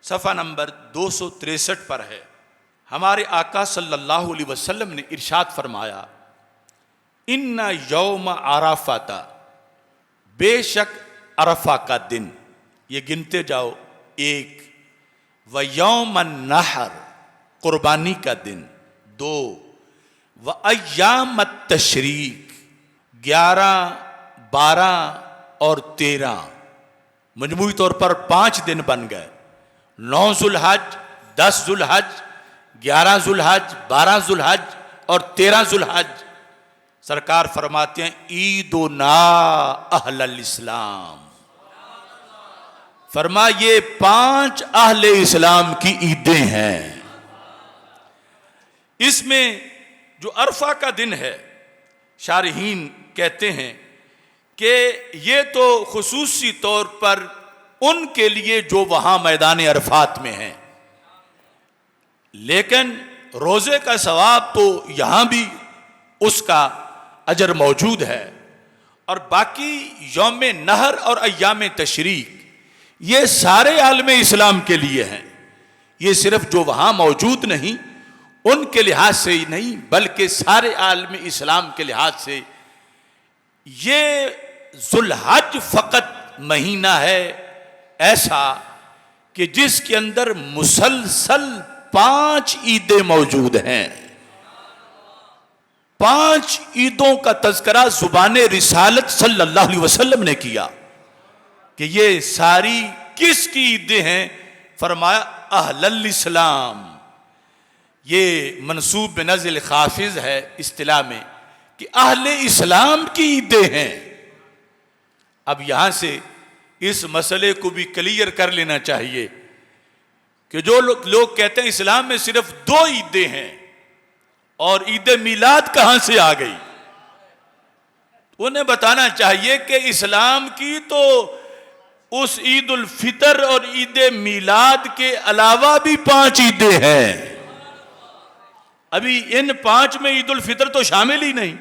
सफ़ा नंबर 263 पर है। हमारे आका सल्लल्लाहु अलैहि वसल्लम ने इरशाद फरमाया, इन्ना यौम अराफ़ाता, बेशक अरफा का दिन, ये गिनते जाओ 1, व यौम नहर, कुर्बानी का दिन 2, व अय्याम तशरीक 11, 12 और 13, मजमूई तौर पर 5 दिन बन गए। 9 ज़ुल्हज, 10 ज़ुल्हज, 11 ज़ुल्हज, 12 ज़ुल्हज और 13 ज़ुल्हज। सरकार फरमाते हैं ईदुना अहलल इस्लाम, फरमा ये 5 अहले इस्लाम की ईदें हैं। इसमें जो अरफा का दिन है, शारहीन कहते हैं कि ये तो खुसूसी तौर पर उनके लिए जो वहां मैदान अरफात में हैं, लेकिन रोजे का सवाब तो यहां भी उसका अजर मौजूद है। और बाकी यौम नहर और अय्याम तशरीक ये सारे आलम इस्लाम के लिए हैं। ये सिर्फ जो वहां मौजूद नहीं उनके लिहाज से ही नहीं, बल्कि सारे आलम इस्लाम के लिहाज से ये ज़ुल्हज फ़कत महीना है ऐसा कि जिसके अंदर मुसलसल 5 ईदें मौजूद हैं। 5 ईदों का तज़किरा ज़ुबाने रिसालत सल्लल्लाहु अलैहि वसल्लम ने किया कि ये सारी किसकी ईदें हैं। फरमाया अहलल इस्लाम, ये मनसूब बिनज़्ल खाफिज है इस्तिलाह में कि अहले इस्लाम की ईदें हैं। अब यहां से इस मसले को भी क्लियर कर लेना चाहिए कि जो लोग कहते हैं इस्लाम में सिर्फ 2 ईदें हैं और ईद मिलाद कहां से आ गई, उन्हें बताना चाहिए कि इस्लाम की तो उस ईद उल फितर और ईद मिलाद के अलावा भी 5 ईदें हैं। अभी इन 5 में ईद उल फितर तो शामिल ही नहीं,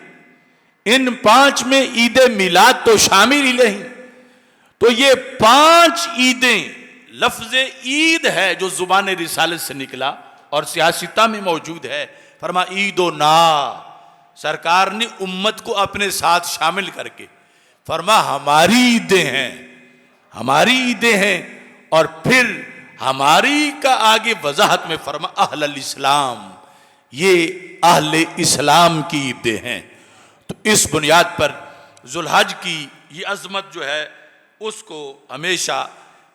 इन 5 में ईद मिलाद तो शामिल ही नहीं। तो ये 5 ईदें, लफ्ज ईद है जो जुबान रिसालत से निकला और सियासिता में मौजूद है। फरमा ईदो ना, सरकार ने उम्मत को अपने साथ शामिल करके फरमा हमारी ईदें हैं, हमारी ईदें हैं। और फिर हमारी का आगे वजाहत में फरमा अहलल इस्लाम, ये अहले इस्लाम की ईदें हैं। तो इस बुनियाद पर ज़ुल्हज की ये अजमत जो है उसको हमेशा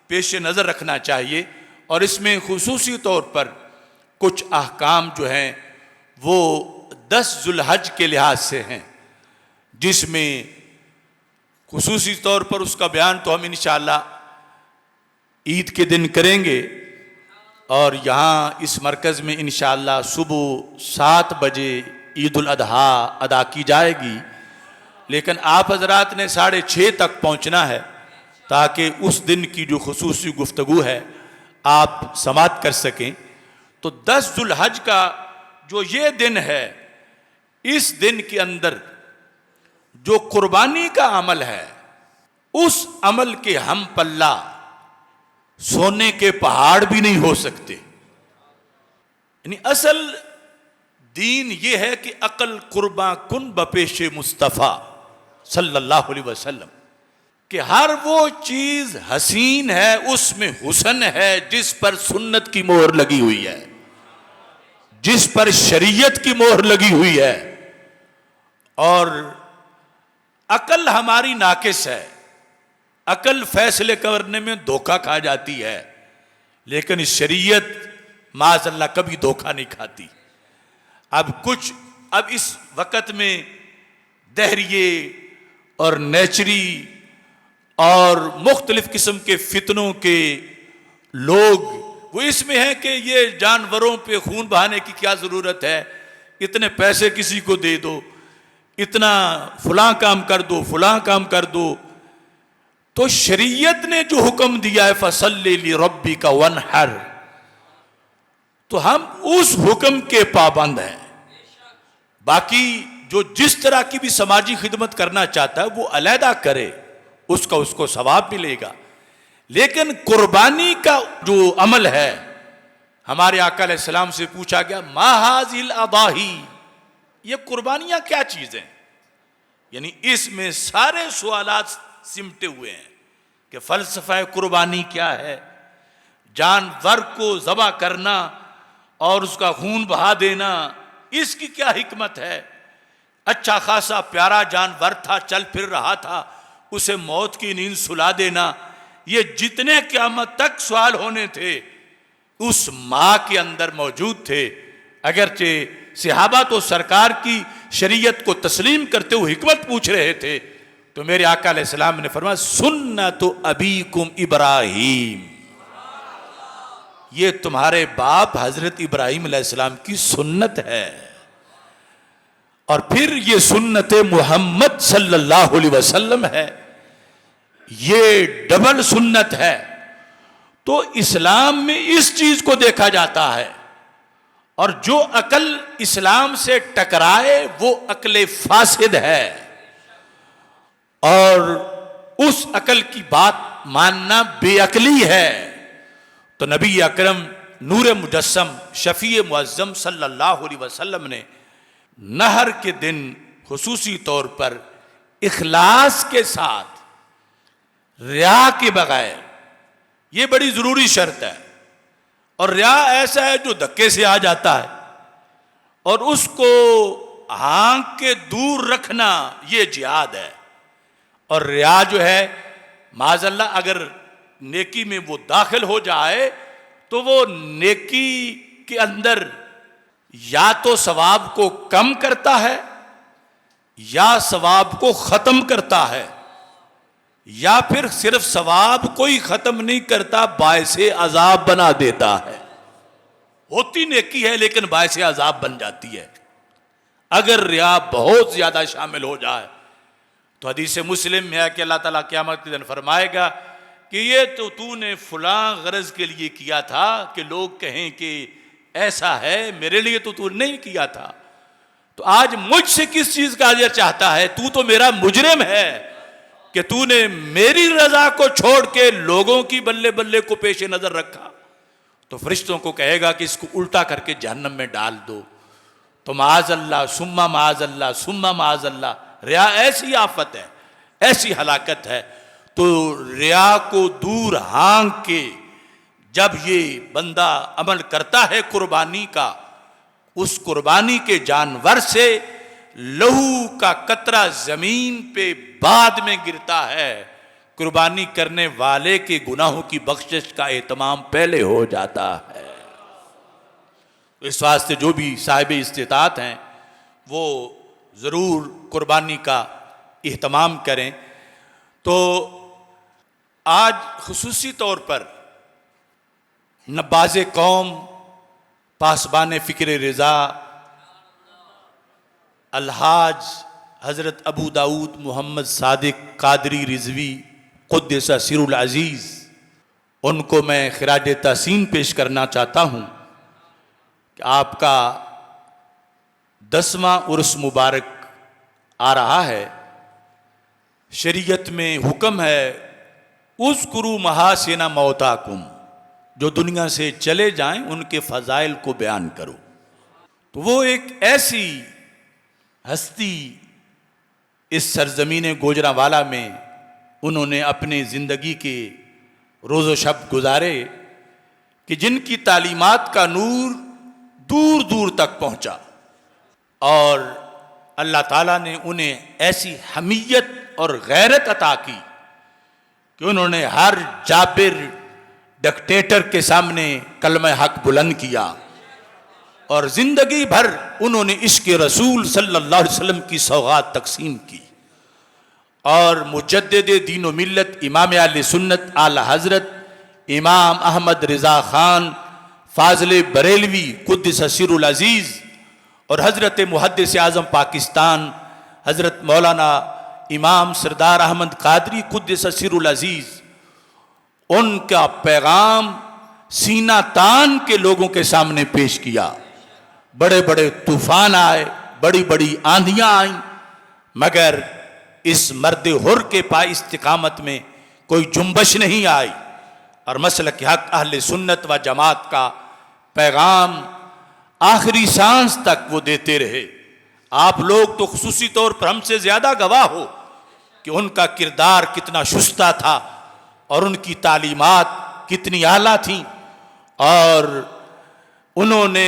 पेश नज़र रखना चाहिए। और इसमें खुसूसी तौर पर कुछ अहकाम जो हैं वो 10 ज़ुल्हज के लिहाज से हैं, जिसमें खुसूसी तौर पर उसका बयान तो हम इंशाअल्लाह ईद के दिन करेंगे। और यहाँ इस मरकज़ में इंशाअल्लाह सुबह 7 बजे ईद उल अदहा अदा की जाएगी, लेकिन आप हजरात ने 6:30 तक पहुँचना है ताकि उस दिन की जो खुसूसी गुफ्तगू है आप समाअत कर सकें। तो 10 ज़ुल्हज का जो ये दिन है, इस दिन के अंदर जो कुर्बानी का अमल है उस अमल के हम पल्ला सोने के पहाड़ भी नहीं हो सकते। यानी असल दीन ये है कि अकल कुर्बा कुन बपेश मुस्तफ़ा सल्लल्लाहु अलैहि वसल्लम। कि हर वो चीज हसीन है, उसमें हुस्न है जिस पर सुन्नत की मोहर लगी हुई है, जिस पर शरीयत की मोहर लगी हुई है। और अकल हमारी नाकिस है, अकल फैसले करने में धोखा खा जाती है, लेकिन शरीयत माज़अल्लाह कभी धोखा नहीं खाती। अब इस वक्त में दहरिए और नेचरी और मुख्तलिफ किस्म के फितनों के लोग वो इसमें हैं कि ये जानवरों पे खून बहाने की क्या ज़रूरत है, इतने पैसे किसी को दे दो, इतना फलां काम कर दो, फलां काम कर दो। तो शरीयत ने जो हुक्म दिया है फसल्लि लिरब्बिका वनहर, तो हम उस हुक्म के पाबंद हैं। बाकी जो जिस तरह की भी समाजी खिदमत करना चाहता है वो अलहदा करे, उसको सवाब मिलेगा। लेकिन कुर्बानी का जो अमल है, हमारे आका अलैहिस्सलाम से पूछा गया मा हाज़िल अदाही, ये कुर्बानियां क्या चीजें, यानी इसमें सारे सवालात सिमटे हुए हैं कि फलसफा कुर्बानी क्या है, जानवर को ज़बह करना और उसका खून बहा देना, इसकी क्या हिकमत है। अच्छा खासा प्यारा जानवर था, चल फिर रहा था, उसे मौत की नींद सुला देना, ये जितने क़यामत तक सवाल होने थे उस माँ के अंदर मौजूद थे। अगरचे सहाबा तो सरकार की शरीयत को तस्लीम करते हुए हिकमत पूछ रहे थे, तो मेरे आका अलैहिस्सलाम ने फरमाया सुन्नतु अबीकुम इब्राहीम, ये तुम्हारे बाप हजरत इब्राहीम अलैहिस्सलाम की सुन्नत है। और फिर ये सुन्नत मोहम्मद सल्लल्लाहु अलैहि वसल्लम है, ये डबल सुन्नत है। तो इस्लाम में इस चीज को देखा जाता है, और जो अकल इस्लाम से टकराए वो अकल फासिद है, और उस अकल की बात मानना बेअकली है। तो नबी अकरम नूर मुजस्सम शफी मुअज्जम सल्लल्लाहु अलैहि वसल्लम ने नहर के दिन खुसूसी तौर पर इखलास के साथ, रिया के बगैर, ये बड़ी जरूरी शर्त है। और रिया ऐसा है जो धक्के से आ जाता है, और उसको आंख के दूर रखना ये जिहाद है। और रिया जो है माज़अल्लाह अगर नेकी में वो दाखिल हो जाए तो वो नेकी के अंदर या तो सवाब को कम करता है, या सवाब को खत्म करता है, या फिर सिर्फ सवाब को ही खत्म नहीं करता, बायसे अजाब बना देता है। होती नेकी है लेकिन बायसे अजाब बन जाती है अगर रिया बहुत ज्यादा शामिल हो जाए। तो हदीस मुस्लिम में है कि अल्लाह ताला क़यामत के दिन फरमाएगा कि ये तो तूने फलां गरज के लिए किया था कि लोग कहें कि ऐसा है, मेरे लिए तो तू नहीं किया था, तो आज मुझसे किस चीज का अजर चाहता है? तू तो मेरा मुजरिम है कि तूने मेरी रजा को छोड़ के लोगों की बल्ले बल्ले को पेश नजर रखा। तो फरिश्तों को कहेगा कि इसको उल्टा करके जहन्नम में डाल दो। तो माज़अल्लाह सुम्मा माज़अल्लाह सुम्मा माज़अल्लाह, रिया ऐसी आफत है, ऐसी हलाकत है। तो रिया को दूर हांग के जब ये बंदा अमल करता है कुर्बानी का, उस कुर्बानी के जानवर से लहू का कतरा जमीन पे बाद में गिरता है, कुर्बानी करने वाले के गुनाहों की बख्शिश का एहतमाम पहले हो जाता है। इस वास्ते जो भी साहिब इस्तिताअत हैं वो ज़रूर कुर्बानी का एहतमाम करें। तो आज खुसूसी तौर पर नबाज़े कौम, पासबान फ़िक्र रज़ा, अलहाज हज़रत अबू दाऊद मोहम्मद सादिक कादरी रिजवी क़ुद्दस सिरुल अज़ीज़, उनको मैं खिराज तहसीन पेश करना चाहता हूँ कि आपका 10वां उर्स मुबारक आ रहा है। शरीयत में हुक्म है उज़्कुरू महासिना मौताकुम, जो दुनिया से चले जाएं उनके फ़ज़ाइल को बयान करो। तो वो एक ऐसी हस्ती इस सरजमीन गोजरावाला में उन्होंने अपने ज़िंदगी के रोज़ो शब गुजारे कि जिनकी तालीमात का नूर दूर दूर तक पहुंचा और अल्लाह ताला ने उन्हें ऐसी हमीयत और गैरत अता की कि उन्होंने हर जाबिर डिक्टेटर के सामने कलमा हक बुलंद किया और ज़िंदगी भर उन्होंने इश्क़ रसूल सल्लल्लाहु अलैहि वसल्लम की सौगात तकसीम की। और मुजद्दिद दीन व मिल्लत इमाम आले सुन्नत आला हज़रत इमाम अहमद रज़ा ख़ान फ़ाज़िल बरेलवी क़ुद्दस सिर्रुल अज़ीज़ और हज़रत मुहद्दिस आज़म पाकिस्तान हज़रत मौलाना इमाम सरदार अहमद क़ादरी क़ुद्दस सिर्रुल अज़ीज़, उनका पैगाम सीना तान के लोगों के सामने पेश किया। बड़े बड़े तूफ़ान आए, बड़ी बड़ी आंधियाँ आईं, मगर इस मर्द हुर के पाए इस्तिकामत में कोई जुम्बश नहीं आई और मसलक हक अहले सुन्नत व जमात का पैगाम आखिरी सांस तक वो देते रहे। आप लोग तो खुसूसी तौर पर हमसे ज़्यादा गवाह हो कि उनका किरदार कितना शुस्ता था और उनकी तालीमात कितनी आला थी और उन्होंने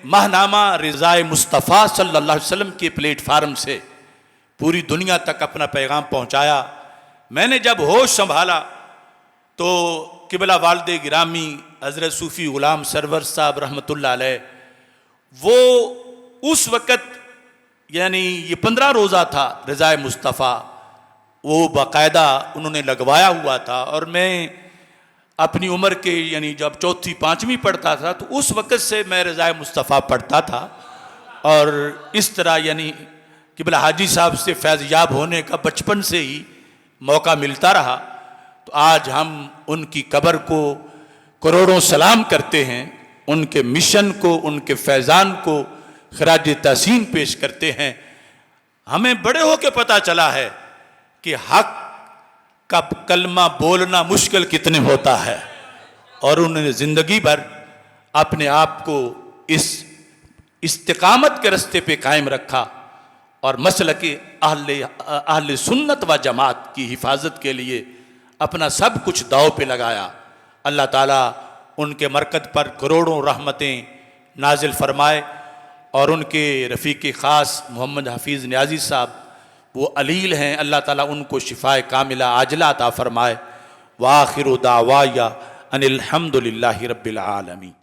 महनामा रिज़ाए मुस्तफ़ा सल्लल्लाहु अलैहि वसल्लम के प्लेटफार्म से पूरी दुनिया तक अपना पैगाम पहुंचाया। मैंने जब होश संभाला तो किबला वालिद गिरामी हज़रत सूफ़ी ग़ुलाम सरवर साहब रहमतुल्लाह अलैह, वो उस वक़्त यानी ये 15 रोज़ा था रिज़ाए मुस्तफ़ा, वो बाकायदा उन्होंने लगवाया हुआ था और मैं अपनी उम्र के यानी जब चौथी पाँचवीं पढ़ता था तो उस वक़्त से मैं रिज़ाए मुस्तफ़ा पढ़ता था और इस तरह यानी किबला हाजी साहब से फैज़याब होने का बचपन से ही मौका मिलता रहा। तो आज हम उनकी कब्र को करोड़ों सलाम करते हैं, उनके मिशन को, उनके फैज़ान को खराज तहसीन पेश करते हैं। हमें बड़े होकर पता चला है कि हक का कलमा बोलना मुश्किल कितने होता है और उन्होंने ज़िंदगी भर अपने आप को इस इस्तिकामत के रास्ते पे कायम रखा और मसलक अहले सुन्नत व जमात की हिफाजत के लिए अपना सब कुछ दाव पे लगाया। अल्लाह ताला उनके मरकज़ पर करोड़ों रहमतें नाजिल फरमाए और उनके रफ़ीक़ ख़ास मोहम्मद हफ़ीज़ नियाज़ी साहब वो अलील हैं, अल्लाह ताला उनको शिफ़ाए कामिला आजला अता फरमाए। व आखिरु दावाया अनिल हम्दुलिल्लाहि रब्बिल आलमीन।